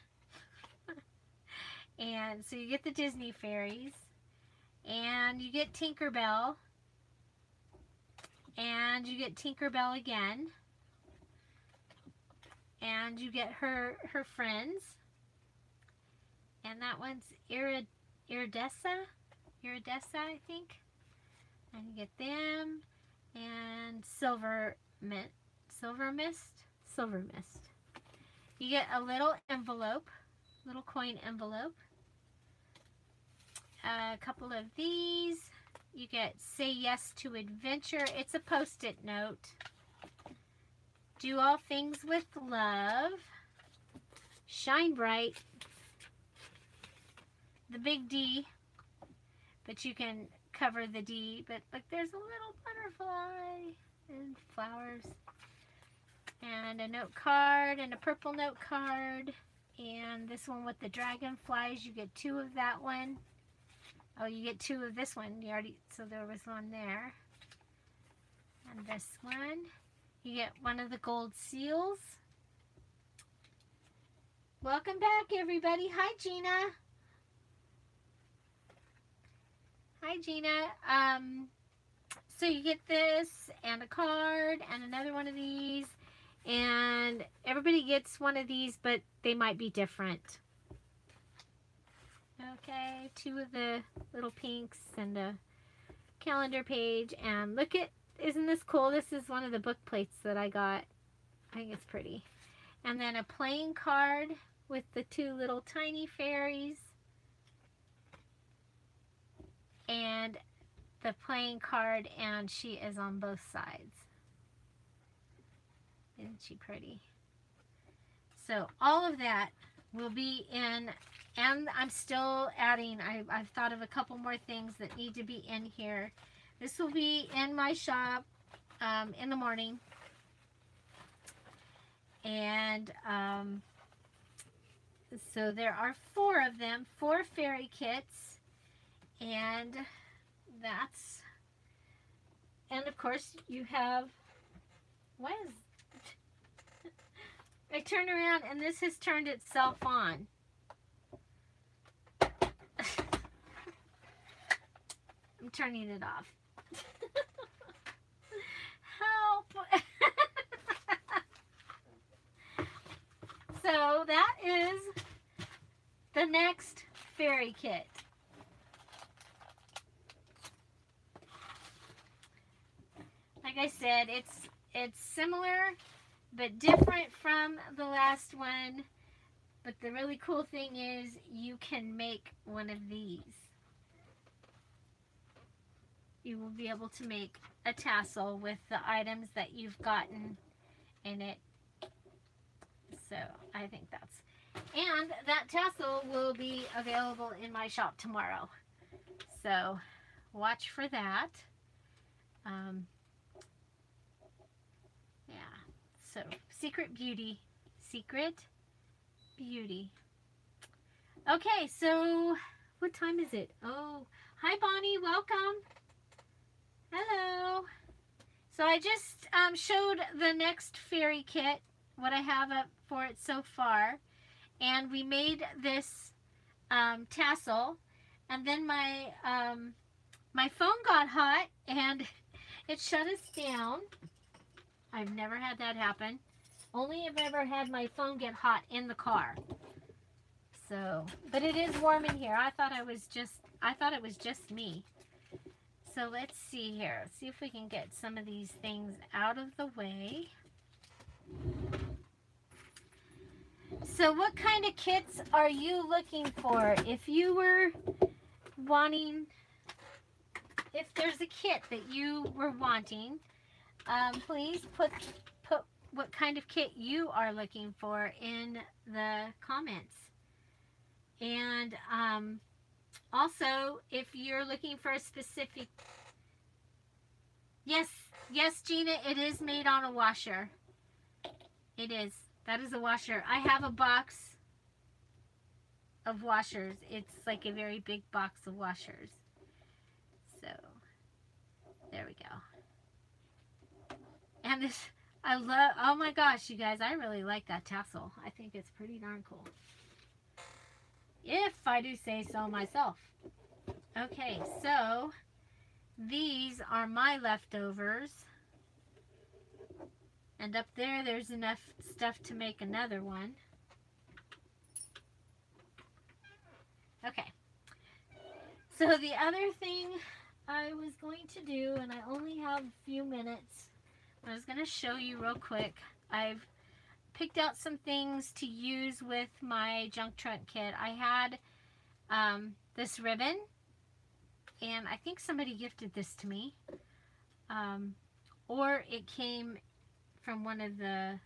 And so you get the Disney fairies, and you get Tinkerbell, and you get Tinkerbell again. And you get her friends. And that one's Iridessa, I think. And you get them and silver mist. You get a little envelope, little coin envelope. A couple of these. You get Say Yes to Adventure. It's a post-it note. Do All Things with Love. Shine Bright. The big D. But you can cover the D. But look, there's a little butterfly and flowers. And a note card and a purple note card. And this one with the dragonflies. You get 2 of that one. Oh, you get 2 of this one. You already, so there was one there. And this one. You get one of the gold seals. Welcome back, everybody. Hi, Gina. Hi, Gina. So you get this and a card and another one of these. And everybody gets one of these, but they might be different. Okay, 2 of the little pinks and a calendar page. And look at, isn't this cool? This is one of the book plates that I got. I think it's pretty. And then a playing card with the 2 little tiny fairies. And the playing card, and she is on both sides. Isn't she pretty? So all of that will be in. And I'm still adding, I've thought of a couple more things that need to be in here. This will be in my shop in the morning. And so there are 4 of them, 4 fairy kits. And that's, and of course you have, what is, I turn around and this has turned itself on. I'm turning it off. Help! So that is the next fairy kit. Like I said, it's similar but different from the last one. But the really cool thing is you can make one of these. You will be able to make a tassel with the items that you've gotten in it. So I think that's, and that tassel will be available in my shop tomorrow. So watch for that. Yeah, so Secret Beauty. Okay, so what time is it? Oh, hi Bonnie, welcome. Hello. So I just showed the next fairy kit, what I have up for it so far. And we made this tassel. And then my my phone got hot and it shut us down. I've never had that happen. Only have ever had my phone get hot in the car. So, but it is warm in here. I thought it was just me. So let's see here. See if we can get some of these things out of the way. So what kind of kits are you looking for? If you were wanting, if there's a kit that you were wanting, please put what kind of kit you are looking for in the comments. And also, if you're looking for a specific, yes, Gina, it is made on a washer. It is. That is a washer. I have a box of washers. It's like a very big box of washers. So, there we go. And this, I love, oh my gosh, you guys, I really like that tassel. I think it's pretty darn cool. If I do say so myself. Okay, so these are my leftovers. And up there, there's enough stuff to make another one. Okay. So the other thing I was going to do, and I only have a few minutes, I was going to show you real quick. I've picked out some things to use with my junk trunk kit. I had this ribbon, and I think somebody gifted this to me, or it came from one of the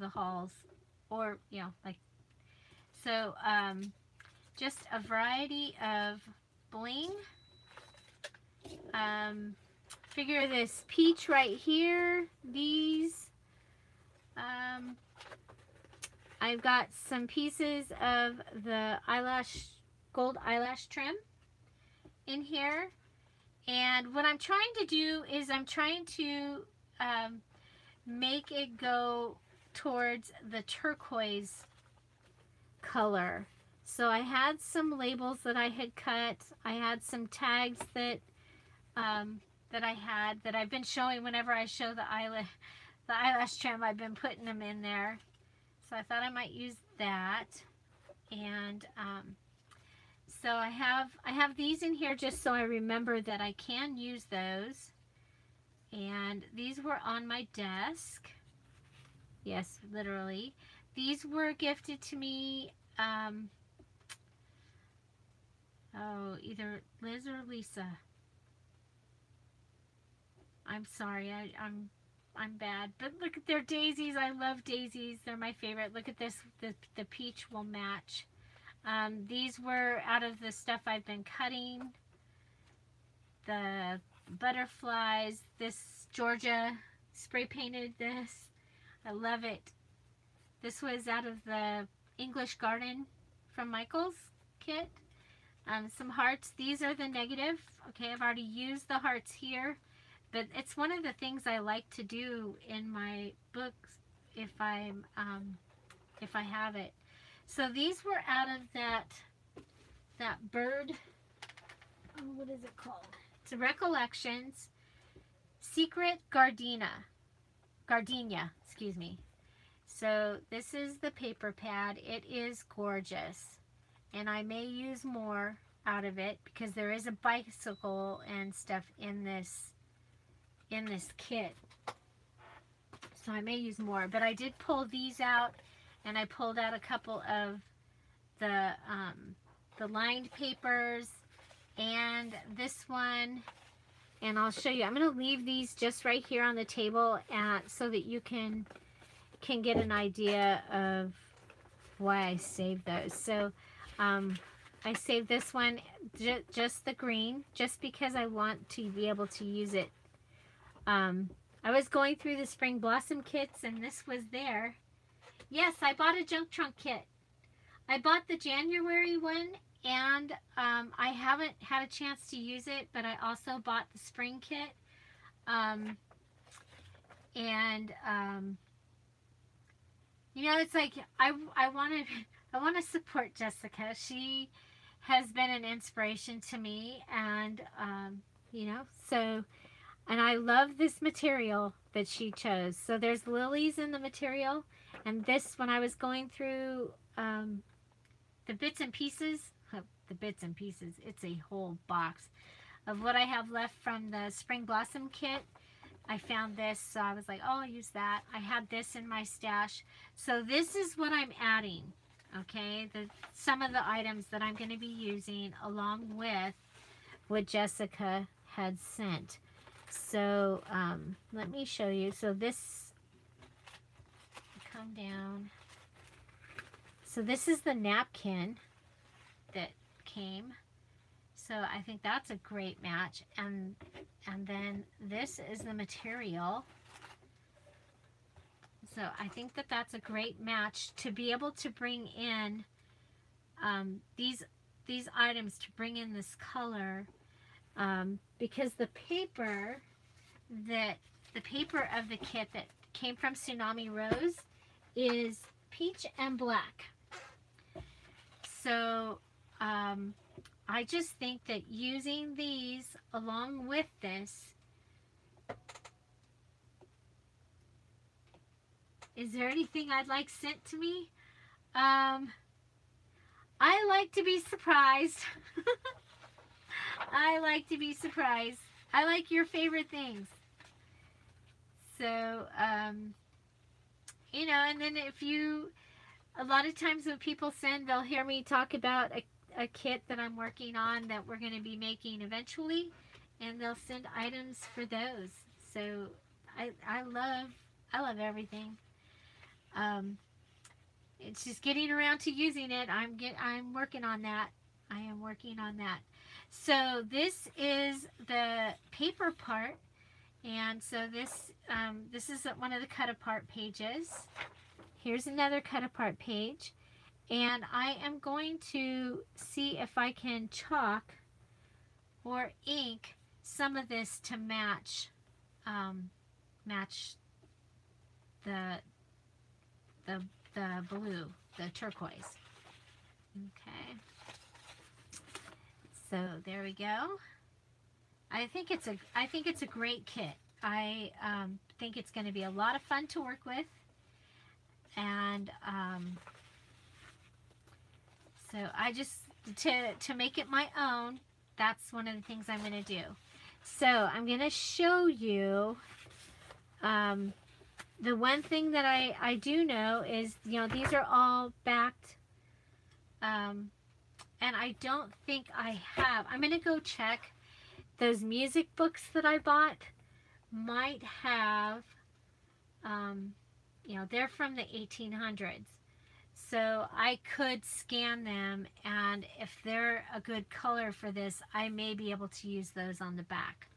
hauls, or you know, like, so just a variety of bling. Figure this peach right here, these. I've got some pieces of the gold eyelash trim in here. And what I'm trying to do is I'm trying to make it go towards the turquoise color. So I had some labels that I had cut. I had some tags that that I've been showing whenever I show the eyelash trim. I've been putting them in there. So I thought I might use that. And so I have these in here just so I remember that I can use those. And these were on my desk. Yes, literally. These were gifted to me, either Liz or Lisa. I'm sorry, I'm bad. But look at their daisies. I love daisies. They're my favorite. Look at this. The peach will match. These were out of the stuff I've been cutting. The butterflies. This Georgia spray painted this. I love it. This was out of the English Garden from Michael's kit. Some hearts. These are the negative. Okay, I've already used the hearts here. But it's one of the things I like to do in my books if I have it. So these were out of that bird. Oh, what is it called? It's Recollections Secret Gardenia, excuse me. So this is the paper pad. It is gorgeous, and I may use more out of it because there is a bicycle and stuff in this kit, so I may use more. But I did pull these out, and I pulled out a couple of the lined papers and this one, and I'll show you. I'm going to leave these just right here on the table so that you can get an idea of why I saved those. So I saved this one, just the green, just because I want to be able to use it. I was going through the spring blossom kits, and this was there. Yes, I bought a junk trunk kit. I bought the January one, and I haven't had a chance to use it, but I also bought the spring kit. You know, it's like I want to support Jessica. She has been an inspiration to me, and you know, so. And I love this material that she chose. So there's lilies in the material. And this, when I was going through the bits and pieces, it's a whole box of what I have left from the Spring Blossom kit. I found this, so I was like, oh, I'll use that. I had this in my stash. So this is what I'm adding, okay? Some of the items that I'm going to be using along with what Jessica had sent. So let me show you. So this, come down. So this is the napkin that came. So I think that's a great match. And then this is the material. So I think that that's a great match to be able to bring in these items, to bring in this color. Because the paper of the kit that came from Tsunami Rose is peach and black. So I just think that using these along with this, is there anything I'd like sent to me? I like to be surprised. I like to be surprised. I like your favorite things. So, you know, and then a lot of times when people send, they'll hear me talk about a kit that I'm working on that we're going to be making eventually, and they'll send items for those. So I love everything. It's just getting around to using it. I'm working on that. I am working on that. So this is the paper part, and so this is one of the cut apart pages. Here's another cut apart page, and I am going to see if I can chalk or ink some of this to match the blue, the turquoise. Okay. So there we go. I think it's a great kit. I think it's going to be a lot of fun to work with, and so I just to make it my own. That's one of the things I'm going to do. So I'm going to show you. The one thing that I do know is, you know, these are all backed, and I don't think I have. I'm going to go check. Those music books that I bought might have, you know, they're from the 1800s. So I could scan them, and if they're a good color for this, I may be able to use those on the back.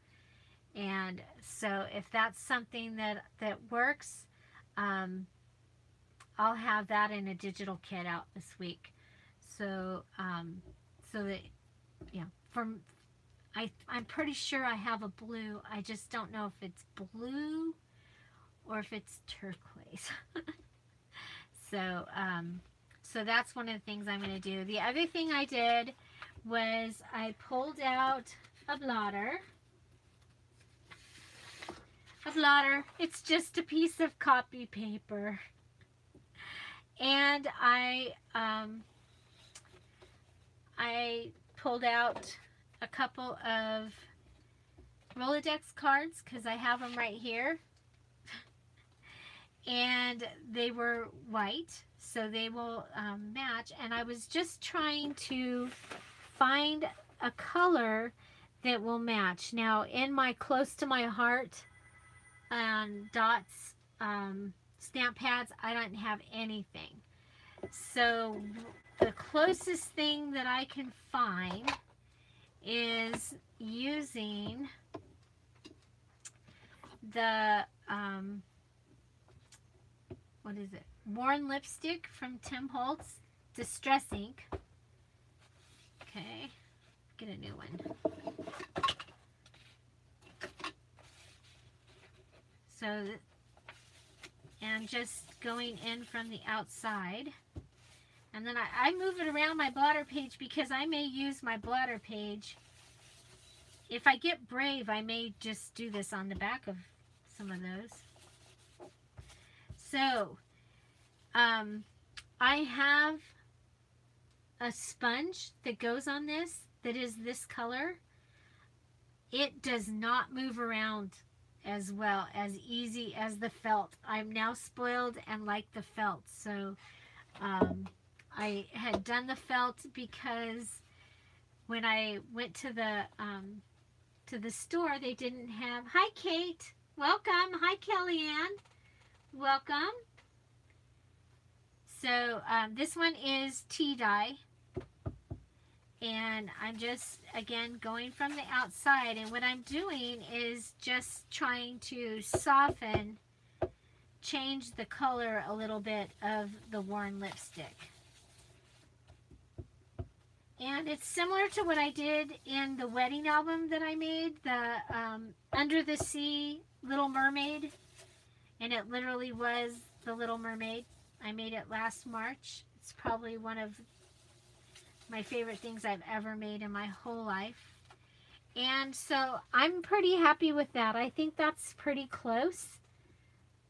And so if that's something that works, I'll have that in a digital kit out this week. So so that, you know, I'm pretty sure I have a blue. I just don't know if it's blue or if it's turquoise. So so that's one of the things I'm going to do. The other thing I did was I pulled out a blotter. A blotter. It's just a piece of copy paper. And I pulled out a couple of Rolodex cards because I have them right here. And they were white, so they will match. And I was just trying to find a color that will match. Now, in my close to my heart dots stamp pads, I don't have anything. So the closest thing that I can find is using the what is it? Worn lipstick from Tim Holtz, Distress Ink. Okay, get a new one. So, and just going in from the outside. And then I move it around my blotter page because I may use my blotter page. If I get brave, I may just do this on the back of some of those. So, I have a sponge that goes on this that is this color. It does not move around as well, as easy as the felt. I'm now spoiled and like the felt. So, I had done the felt because when I went to the store, they didn't have. Hi, Kate. Welcome. Hi, Kellyanne. Welcome. So this one is tea dye, and I'm just again going from the outside, and what I'm doing is just trying to soften, change the color a little bit of the worn lipstick. And it's similar to what I did in the wedding album that I made, the Under the Sea Little Mermaid. And it literally was the Little Mermaid. I made it last March. It's probably one of my favorite things I've ever made in my whole life. And so I'm pretty happy with that. I think that's pretty close.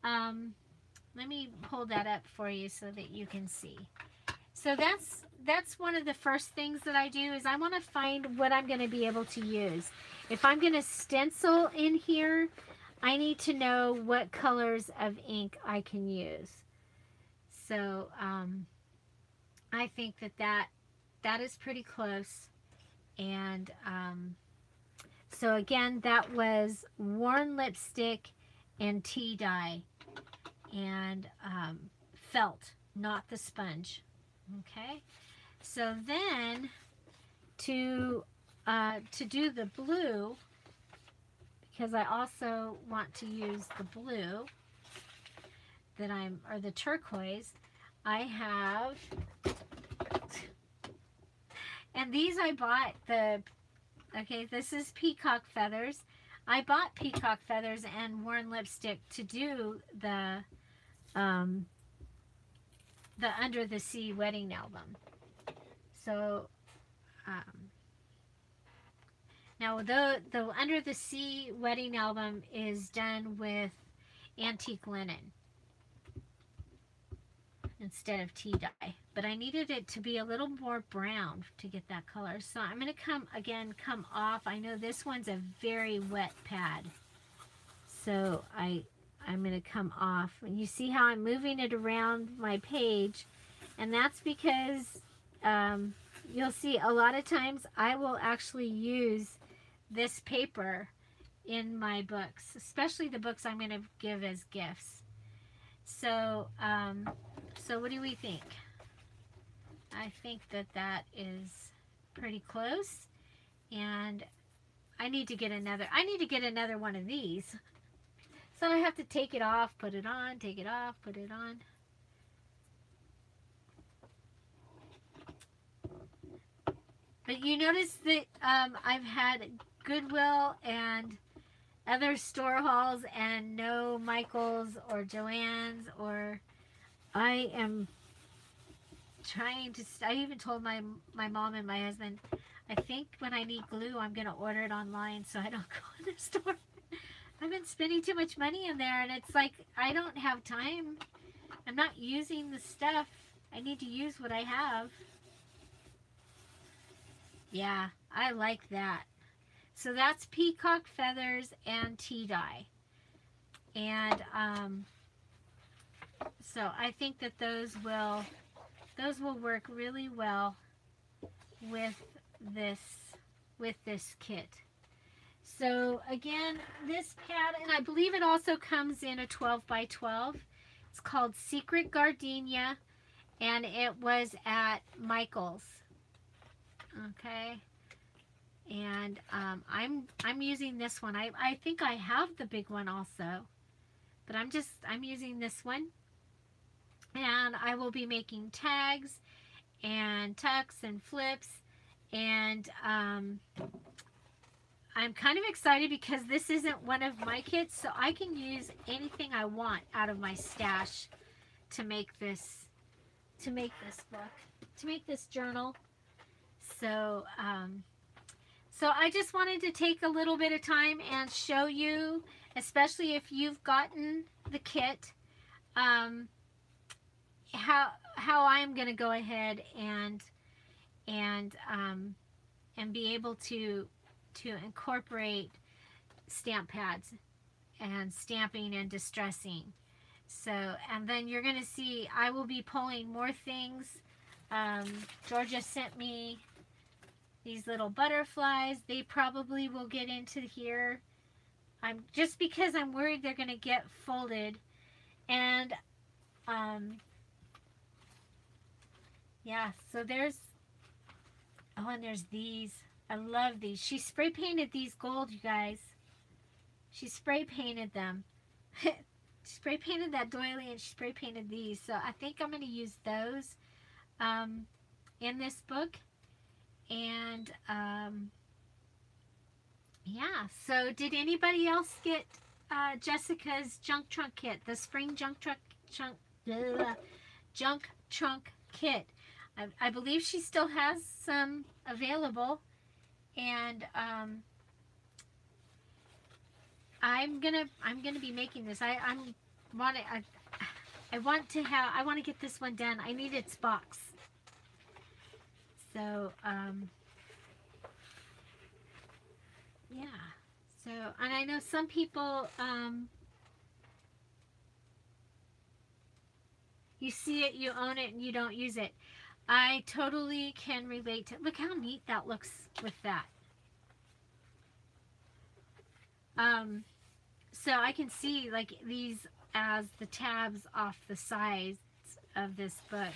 Let me hold that up for you so that you can see. So that's one of the first things that I do is I want to find what I'm going to be able to use. If I'm going to stencil in here, I need to know what colors of ink I can use. So I think that is pretty close. And so again, that was worn lipstick and tea dye and felt, not the sponge. Okay, so then to do the blue, because I also want to use the blue or the turquoise, I have, and these I bought okay, this is peacock feathers. I bought peacock feathers and worn lipstick to do the Under the Sea wedding album. So now the Under the Sea wedding album is done with antique linen instead of tea dye, but I needed it to be a little more brown to get that color. So I'm going to come off. I know this one's a very wet pad, so I'm going to come off. And you see how I'm moving it around my page, and that's because you'll see a lot of times I will actually use this paper in my books, especially the books I'm going to give as gifts. So so what do we think? I think that is pretty close, and I need to get another one of these. So I have to take it off, put it on, take it off, put it on. But you notice that I've had Goodwill and other store hauls and no Michael's or Joann's, or I am trying to, I even told my mom and my husband, I think when I need glue, I'm going to order it online so I don't go in the store. I've been spending too much money in there, and it's like, I don't have time. I'm not using the stuff. I need to use what I have. Yeah, I like that. So that's peacock feathers and tea dye. And so I think that those will work really well with this kit. So again, this pad, and I believe it also comes in a 12 by 12. It's called Secret Gardenia, and it was at Michael's. Okay, and I'm using this one. I think I have the big one also, but I'm using this one, and I will be making tags and tucks and flips, and I'm kind of excited because this isn't one of my kits, so I can use anything I want out of my stash to make this book, to make this journal. So so I just wanted to take a little bit of time and show you, especially if you've gotten the kit, how I'm going to go ahead and be able to incorporate stamp pads and stamping and distressing. So, and then you're going to see I will be pulling more things. Georgia sent me these little butterflies. They probably will get into here. Just because I'm worried they're going to get folded. And yeah, so there's, oh, and there's these. I love these. She spray painted these gold, you guys. She spray painted them. She spray painted that doily, and she spray painted these. So I think I'm going to use those in this book. And yeah, so did anybody else get Jessica's junk trunk kit, the spring junk trunk kit? I believe she still has some available, and I'm gonna be making this. I want to get this one done. I need its box. So, yeah. So, and I know some people, you see it, you own it, and you don't use it. I totally can relate to, look how neat that looks with that. So I can see like these as the tabs off the sides of this book.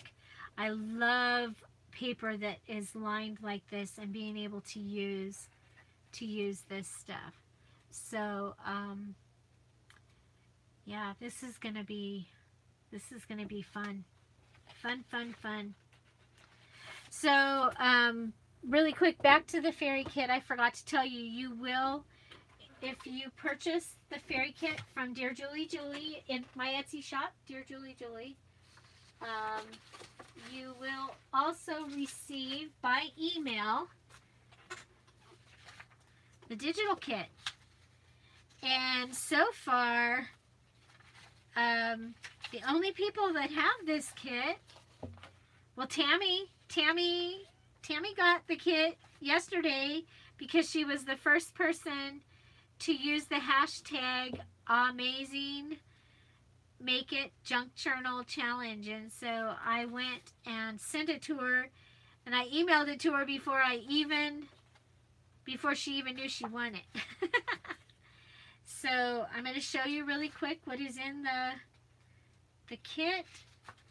I love paper that is lined like this and being able to use this stuff. So yeah, this is gonna be fun. Fun. So really quick, back to the fairy kit. I forgot to tell you, you will, if you purchase the fairy kit from Dear Julie in my Etsy shop, Dear Julie, you will also receive by email the digital kit. And so far, the only people that have this kit, well, Tammy got the kit yesterday because she was the first person to use the hashtag amazing make it junk journal challenge. And so I went and sent it to her, and I emailed it to her before she even knew she won it. So I'm going to show you really quick what is in the kit,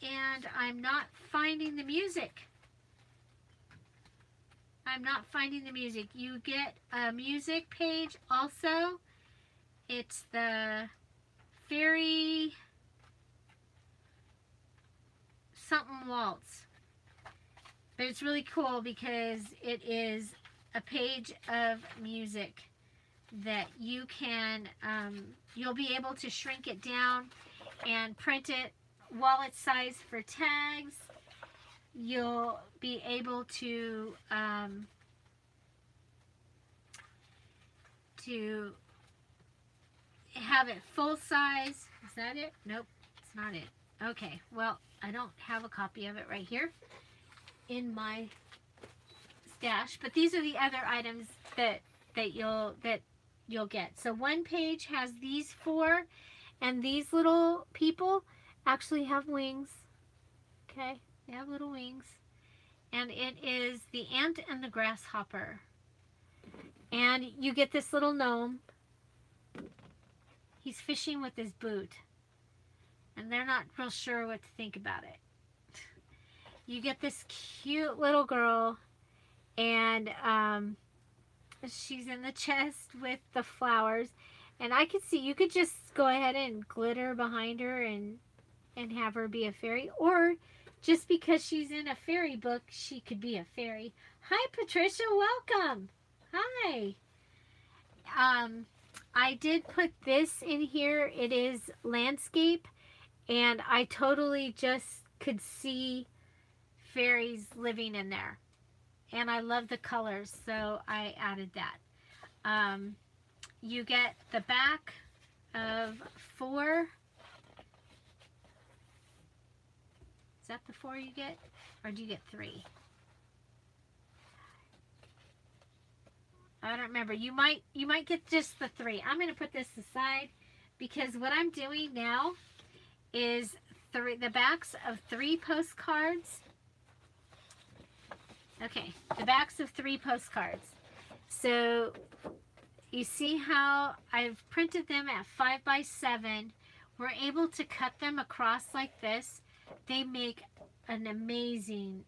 and I'm not finding the music. You get a music page also. It's the Fairy something waltz. But it's really cool because it is a page of music that you can, you'll be able to shrink it down and print it wallet size for tags. You'll be able to have it full size. Is that it? Nope, it's not it. Okay, well, I don't have a copy of it right here in my stash, but these are the other items that you'll get. So one page has these four, and these little people actually have wings. Okay, they have little wings, and it is the ant and the grasshopper. And you get this little gnome. He's fishing with his boot, and they're not real sure what to think about it. You get this cute little girl, and she's in the chest with the flowers, and I could see you could just go ahead and glitter behind her and have her be a fairy, or just because she's in a fairy book, she could be a fairy. Hi, Patricia, welcome. Hi. I did put this in here. It is landscape, and I totally just could see fairies living in there, and I love the colors, so I added that. You get the back of 4. Is that the 4 you get, or do you get 3? I don't remember. You might get just the 3. I'm going to put this aside because what I'm doing now is the backs of 3 postcards. Okay, the backs of 3 postcards. So you see how I've printed them at 5x7. We're able to cut them across like this. They make an amazing,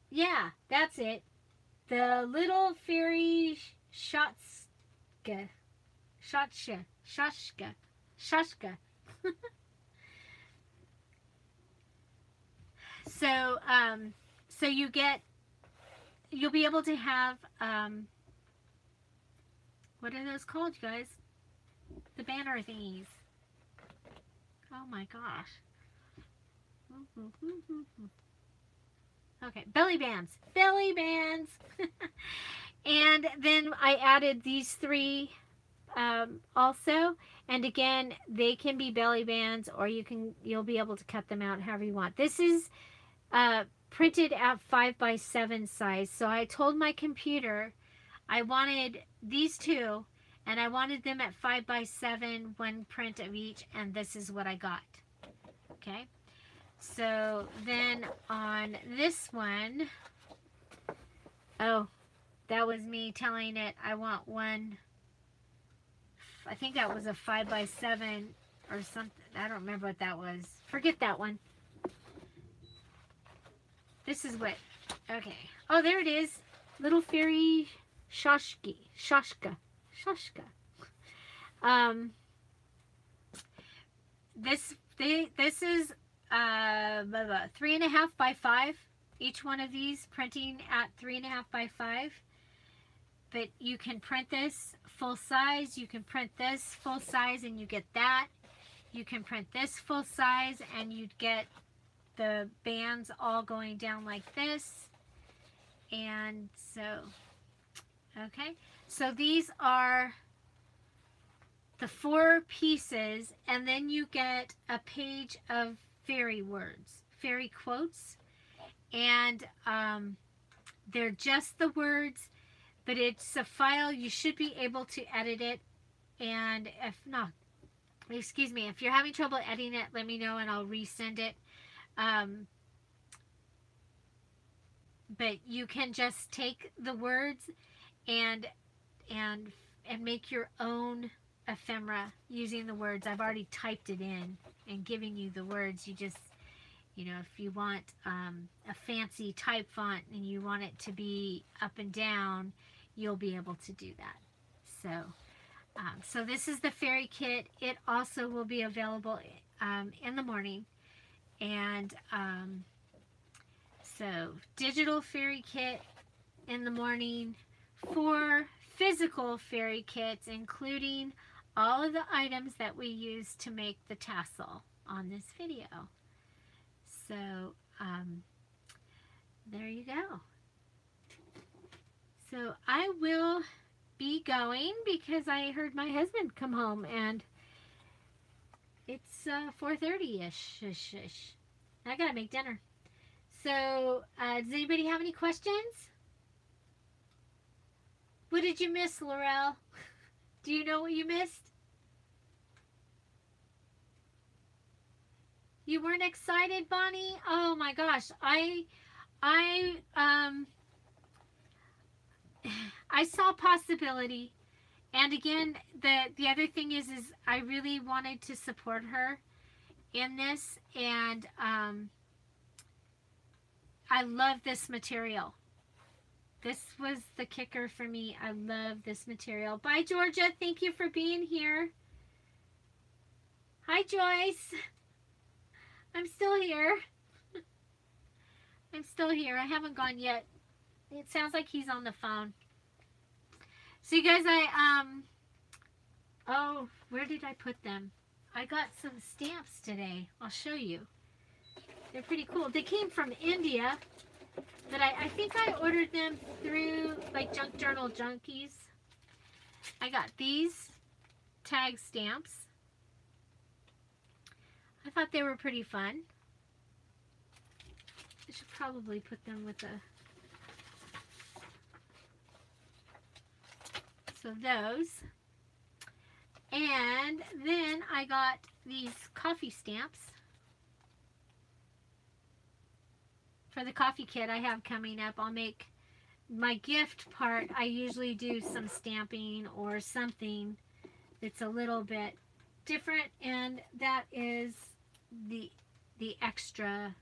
yeah, that's it. The little fairy Shashka. So, so you'll be able to have, what are those called, you guys? The banner thingies. Oh my gosh. Okay, belly bands. Belly bands. And then I added these 3 also. And again, they can be belly bands, or you'll be able to cut them out however you want. This is printed at 5x7 size. So I told my computer I wanted these two, and I wanted them at 5x7, one print of each, and this is what I got. Okay, so then on this one, oh, that was me telling it I want one. I think that was a 5x7 or something. I don't remember what that was. Forget that one. This is what, okay. Oh, there it is. Little fairy Shoshka. This is 3.5 by 5. Each one of these printing at 3.5 by 5. But you can print this full size. You can print this full size and you get that. You can print this full size and you'd get the bands all going down like this. And so, okay. So these are the 4 pieces, and then you get a page of fairy words, fairy quotes. And they're just the words, but it's a file. You should be able to edit it. And if not, excuse me, if you're having trouble editing it, let me know and I'll resend it. But you can just take the words and make your own ephemera using the words. I've already typed it in and giving you the words. You just, you know, if you want a fancy type font and you want it to be up and down, you'll be able to do that. So this is the fairy kit. It also will be available in the morning. And so digital fairy kit in the morning, 4 physical fairy kits, including all of the items that we use to make the tassel on this video. So there you go. So I will be going because I heard my husband come home and it's 4:30-ish. I gotta make dinner. So does anybody have any questions? What did you miss, Laurel? Do you know what you missed? You weren't excited, Bonnie? Oh my gosh. I saw possibility. And again, the other thing is I really wanted to support her in this, and I love this material. This was the kicker for me. I love this material. Bye, Georgia. Thank you for being here. Hi, Joyce. I'm still here. I'm still here. I haven't gone yet. It sounds like he's on the phone. So you guys, oh, where did I put them? I got some stamps today. I'll show you. They're pretty cool. They came from India, but I think I ordered them through like Junk Journal Junkies. I got these tag stamps. I thought they were pretty fun. I should probably put them with the... So those. And then I got these coffee stamps for the coffee kit I have coming up. I'll make my gift part. I usually do some stamping or something that's a little bit different, and that is the extra.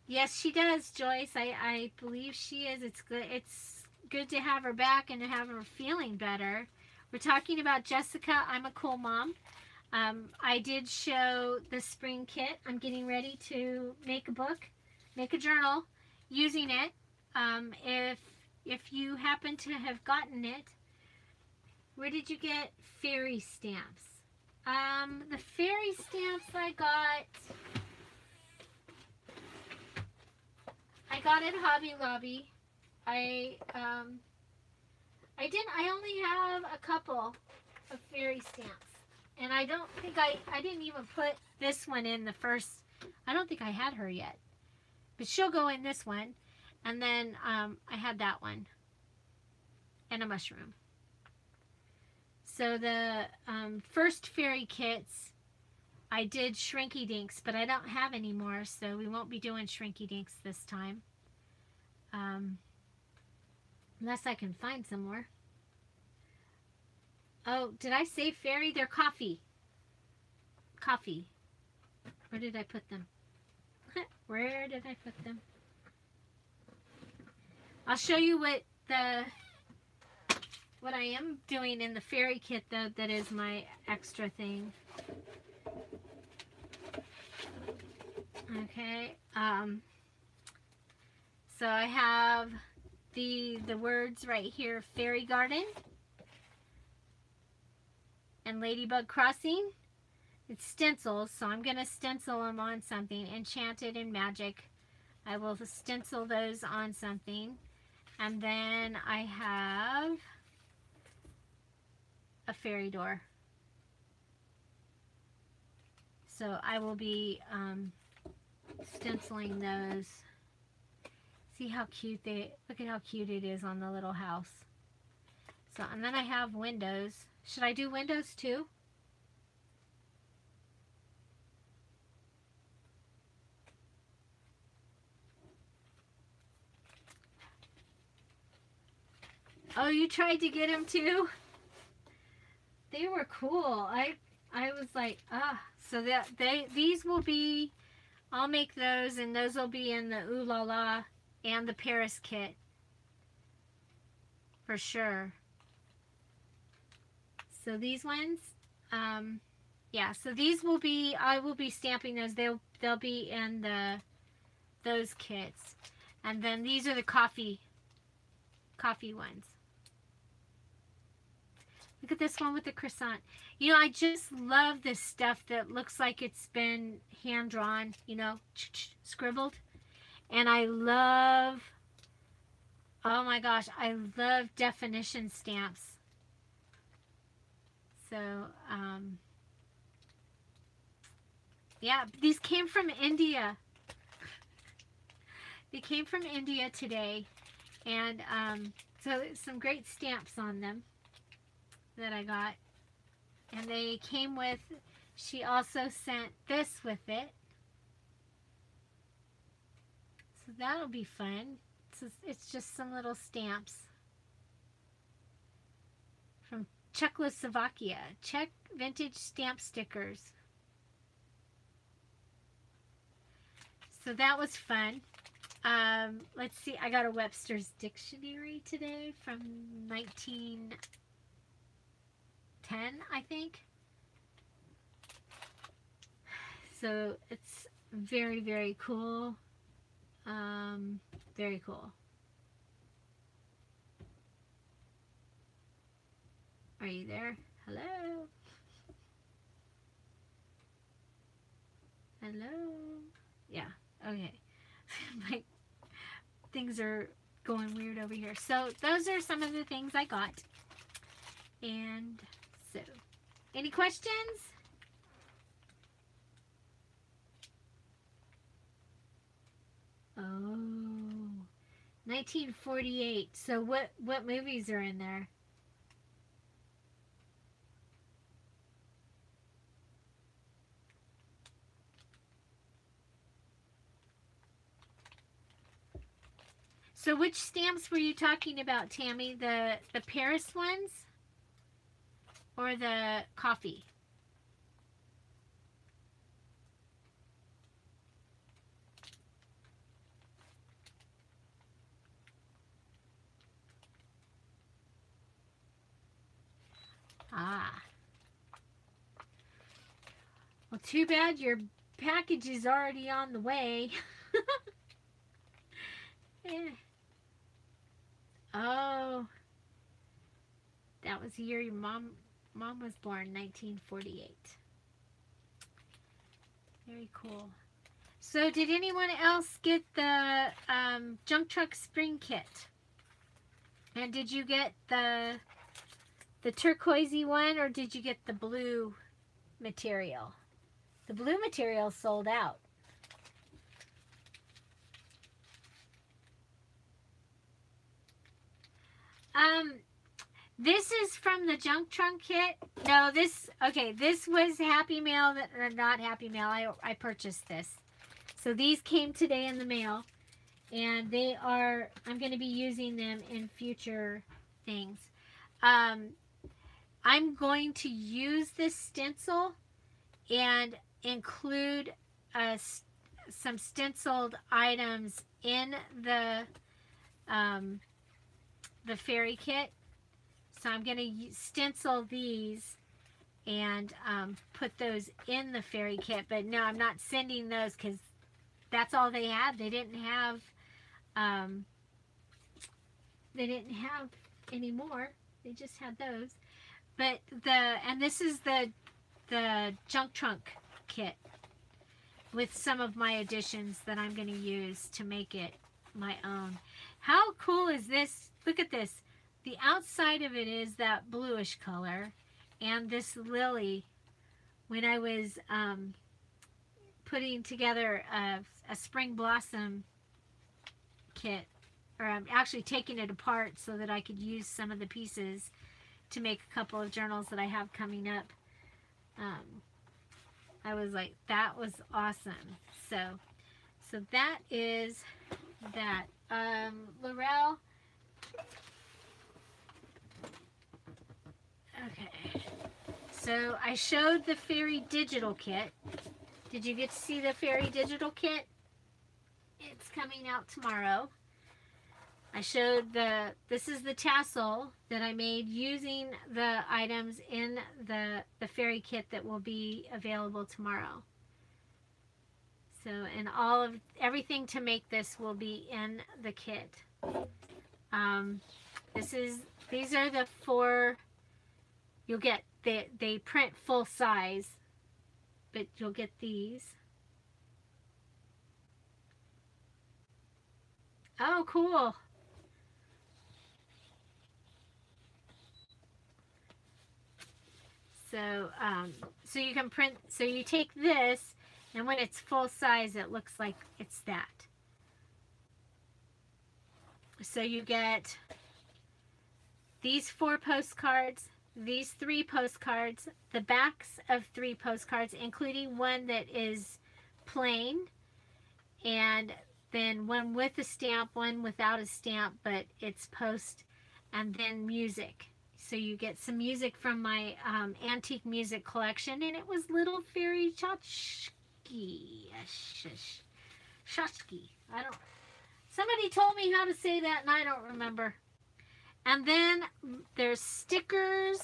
Yes, she does, Joyce. I believe she is. It's good. It's good to have her back and to have her feeling better. We're talking about Jessica. I'm a Cool Mom. I did show the spring kit. I'm getting ready to make a book, make a journal using it. If you happen to have gotten it, where did you get fairy stamps? The fairy stamps I got at Hobby Lobby. I only have a couple of fairy stamps, And I don't think I didn't even put this one in the first. I don't think I had her yet. But she'll go in this one. And then I had that one. And a mushroom. So the first fairy kits, I did Shrinky Dinks, but I don't have any more, so we won't be doing Shrinky Dinks this time. Unless I can find some more. Oh, did I say fairy? They're coffee. Coffee. Where did I put them? Where did I put them? I'll show you what I am doing in the fairy kit, though, that is my extra thing. Okay. So I have the words right here, Fairy Garden and Ladybug Crossing. It's stencils, so I'm going to stencil them on something. Enchanted and Magic. I will stencil those on something. And then I have a fairy door. So I will be stenciling those. See how cute look at how cute it is on the little house. So, and then I have windows. Should I do windows too? Oh, you tried to get them too? They were cool. I was like, so that these will be, I'll make those, and those will be in the Ooh La La and the Paris kit. For sure. So these ones, yeah, so these will be, I will be stamping those. They'll be in those kits. And then these are the coffee ones. Look at this one with the croissant. You know, I just love this stuff that looks like it's been hand-drawn, you know, scribbled. And I love, oh my gosh, I love definition stamps. So, yeah, these came from India. They came from India today. And so some great stamps on them that I got. And they came with, she also sent this with it. So that'll be fun. It's just some little stamps from Czechoslovakia. Czech vintage stamp stickers. So that was fun. Let's see, I got a Webster's Dictionary today from 1910, I think. So it's very, very cool. Very cool. Are you there? Hello? Hello? Yeah, okay. My things are going weird over here. So those are some of the things I got. And so, any questions? Oh, 1948. So what movies are in there? So which stamps were you talking about, Tammy? The Paris ones or the coffee? Ah. Well, too bad your package is already on the way. Yeah. Oh. That was the year your mom was born, 1948. Very cool. So did anyone else get the Junk Truck Spring Kit? And did you get the turquoisey one, or did you get the blue material. The blue material sold out. This is from the junk trunk kit. No, this was Happy Mail, or not Happy Mail. I purchased this. So these came today in the mail, and they are, I'm going to be using them in future things. I'm going to use this stencil and include some stenciled items in the fairy kit. So I'm going to stencil these and put those in the fairy kit. But no, I'm not sending those because that's all they had. They didn't have any more. They just had those. But and this is the junk trunk kit with some of my additions that I'm going to use to make it my own. How cool is this? Look at this. The outside of it is that bluish color, and this lily, when I was putting together a spring blossom kit, or I'm actually taking it apart so that I could use some of the pieces to make a couple of journals that I have coming up. I was like, that was awesome. So that is that. Laurel. Okay. So I showed the fairy digital kit. Did you get to see the fairy digital kit? It's coming out tomorrow. I showed this is the tassel that I made using the items in the fairy kit that will be available tomorrow. So, and everything to make this will be in the kit. These are the 4, you'll get, they print full size, but you'll get these. Oh, cool. So you can print, so you take this, and when it's full size, it looks like it's that. So you get these 4 postcards, these 3 postcards, the backs of 3 postcards, including one that is plain, and then one with a stamp, one without a stamp, but it's post, and then music. So you get some music from my antique music collection, and it was Little Fairy Tchotchke. Tchotchke. Somebody told me how to say that, and I don't remember. And then there's stickers.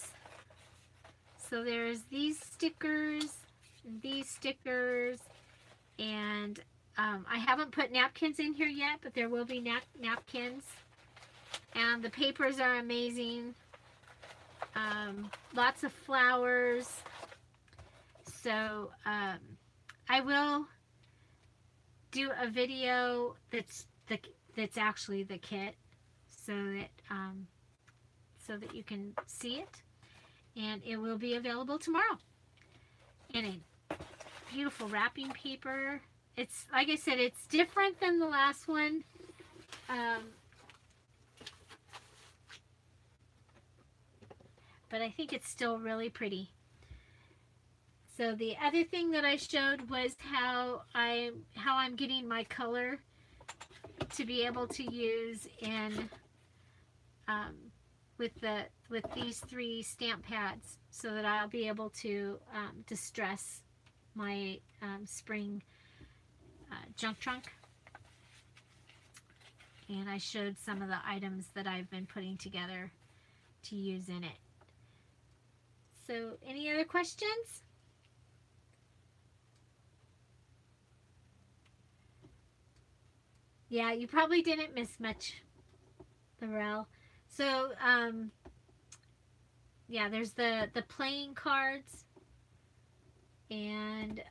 So there's these stickers, and I haven't put napkins in here yet, but there will be napkins. And the papers are amazing. Lots of flowers. So I will do a video that's actually the kit, so that you can see it, and it will be available tomorrow in a beautiful wrapping paper. It's, like I said, it's different than the last one. But I think it's still really pretty. So the other thing that I showed was how I'm getting my color to be able to use in with these 3 stamp pads, so that I'll be able to distress my spring junk trunk. And I showed some of the items that I've been putting together to use in it. So, any other questions? Yeah, you probably didn't miss much, Laurel. So, yeah, there's the playing cards, and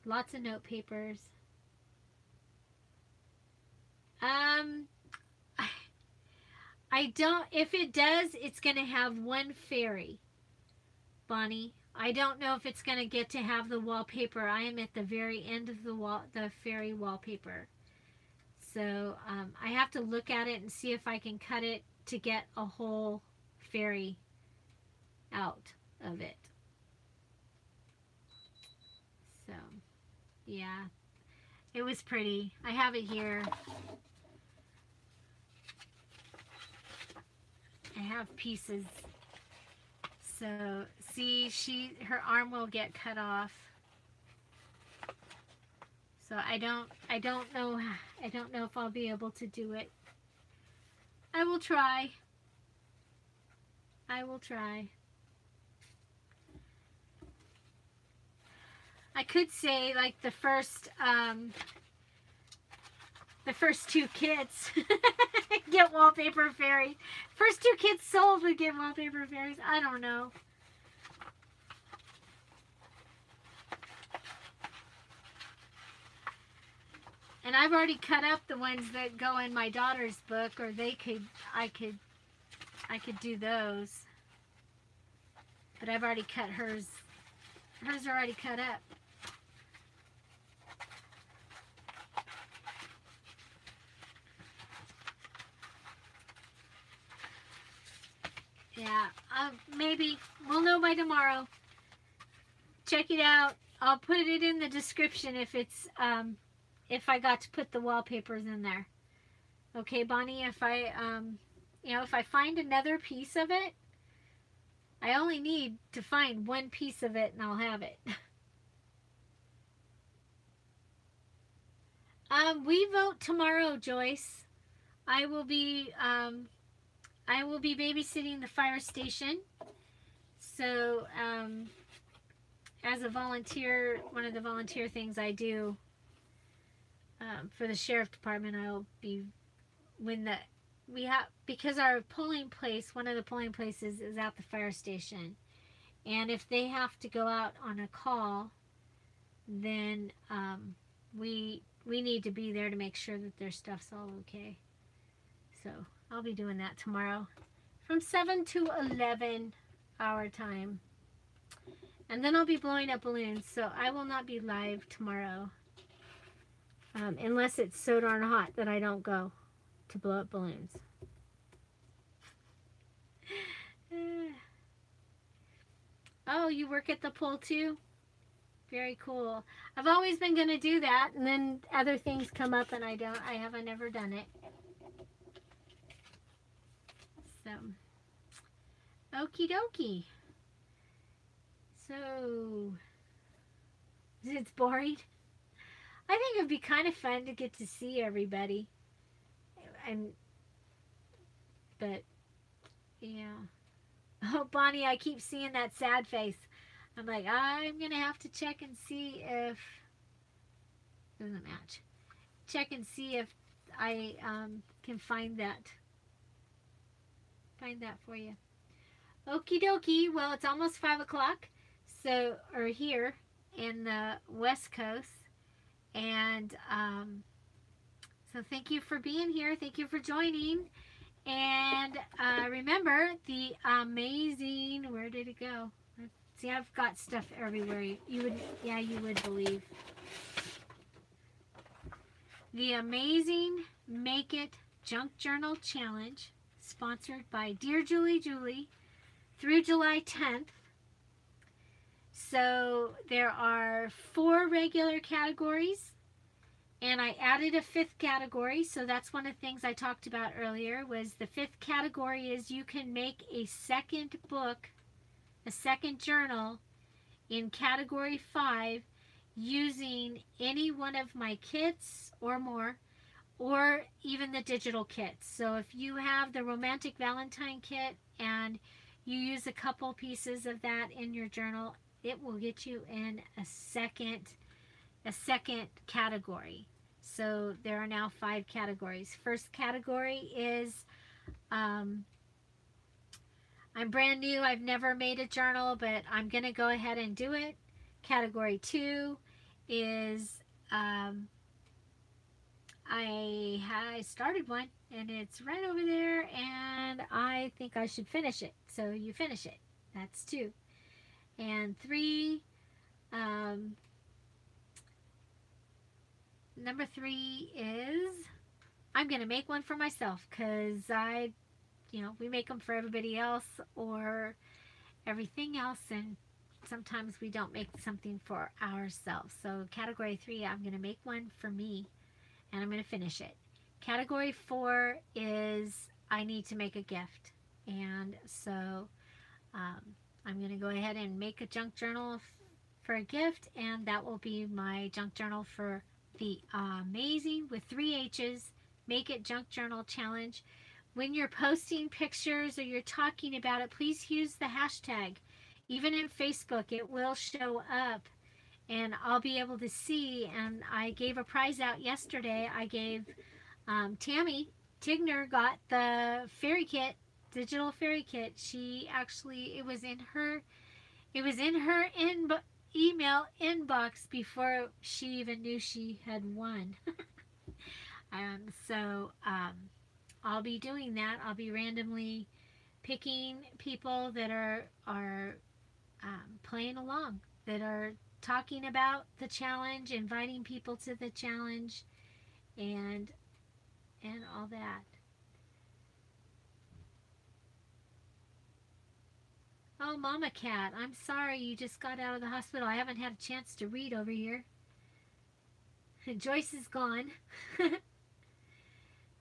lots of note papers. I don't, if it does, it's going to have 1 fairy. Bonnie. I don't know if it's going to get to have the wallpaper. I am at the very end of the fairy wallpaper. So I have to look at it and see if I can cut it to get a whole fairy out of it. So, yeah. It was pretty. I have it here. I have pieces. So, see, her arm will get cut off. So I don't know if I'll be able to do it. I will try. I will try. I could say like the first 2 kits get wallpaper fairies. First 2 kits sold would get wallpaper fairies. I don't know. And I've already cut up the ones that go in my daughter's book, or I could do those. But I've already cut hers. Hers are already cut up. Yeah, maybe. We'll know by tomorrow. Check it out. I'll put it in the description if it's, if I got to put the wallpapers in there. Okay, Bonnie, if I, if I find another piece of it, I only need to find 1 piece of it and I'll have it. We vote tomorrow, Joyce. I will be babysitting the fire station. So, as a volunteer, one of the volunteer things I do for the sheriff department, I'll be because our polling place, one of the polling places is at the fire station, and if they have to go out on a call, then we need to be there to make sure that their stuff's all okay. So I'll be doing that tomorrow from 7 to 11 our time. And then I'll be blowing up balloons, so I will not be live tomorrow. Unless it's so darn hot that I don't go to blow up balloons. Oh, you work at the pool too? Very cool. I've always been going to do that, and then other things come up and I haven't ever done it. So, okie dokie. So, it's boring. I think it'd be kind of fun to get to see everybody. But, yeah. Oh, Bonnie, I keep seeing that sad face. I'm like, I'm going to have to check and see if, doesn't match. Check and see if I can find that for you. Okie dokie. Well, it's almost 5 o'clock. So, or here in the West Coast. And so thank you for being here. Thank you for joining. And remember the amazing, where did it go? See, I've got stuff everywhere. You would believe. The amazing Make It Junk Journal Challenge, sponsored by Dear Julie Julie, through July 10th. So there are 4 regular categories, and I added a 5th category. So that's one of the things I talked about earlier, was the 5th category is you can make a second book, a second journal in category 5 using any one of my kits or more, or even the digital kits. So if you have the Romantic Valentine kit and you use a couple pieces of that in your journal, it will get you in a second category. So there are now 5 categories. First category is I'm brand new. I've never made a journal, but I'm going to go ahead and do it. Category 2 is I started one, and it's right over there, and I think I should finish it. So you finish it. That's 2. And 3, number 3 is I'm going to make one for myself because we make them for everybody else or everything else, and sometimes we don't make something for ourselves. So category 3, I'm going to make one for me, and I'm going to finish it. Category 4 is I need to make a gift, and so I'm going to go ahead and make a junk journal for a gift, and that will be my junk journal for the amazing, with 3 H's, Make It Junk Journal Challenge. When you're posting pictures or you're talking about it, please use the hashtag. Even in Facebook, it will show up and I'll be able to see. And I gave a prize out yesterday. I gave Tammy Tigner got the fairy kit, digital fairy kit. She actually, it was in her email inbox before she even knew she had won. So I'll be doing that. I'll be randomly picking people that are playing along, that are talking about the challenge, inviting people to the challenge, and all that. Oh, Mama Cat, I'm sorry you just got out of the hospital. I haven't had a chance to read over here. Joyce is gone.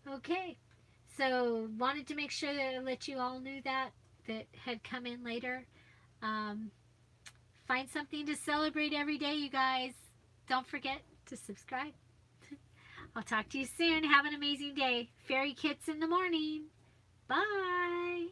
Okay, so wanted to make sure that I let you all knew that had come in later. Find something to celebrate every day, you guys. Don't forget to subscribe. I'll talk to you soon. Have an amazing day. Fairy kits in the morning. Bye.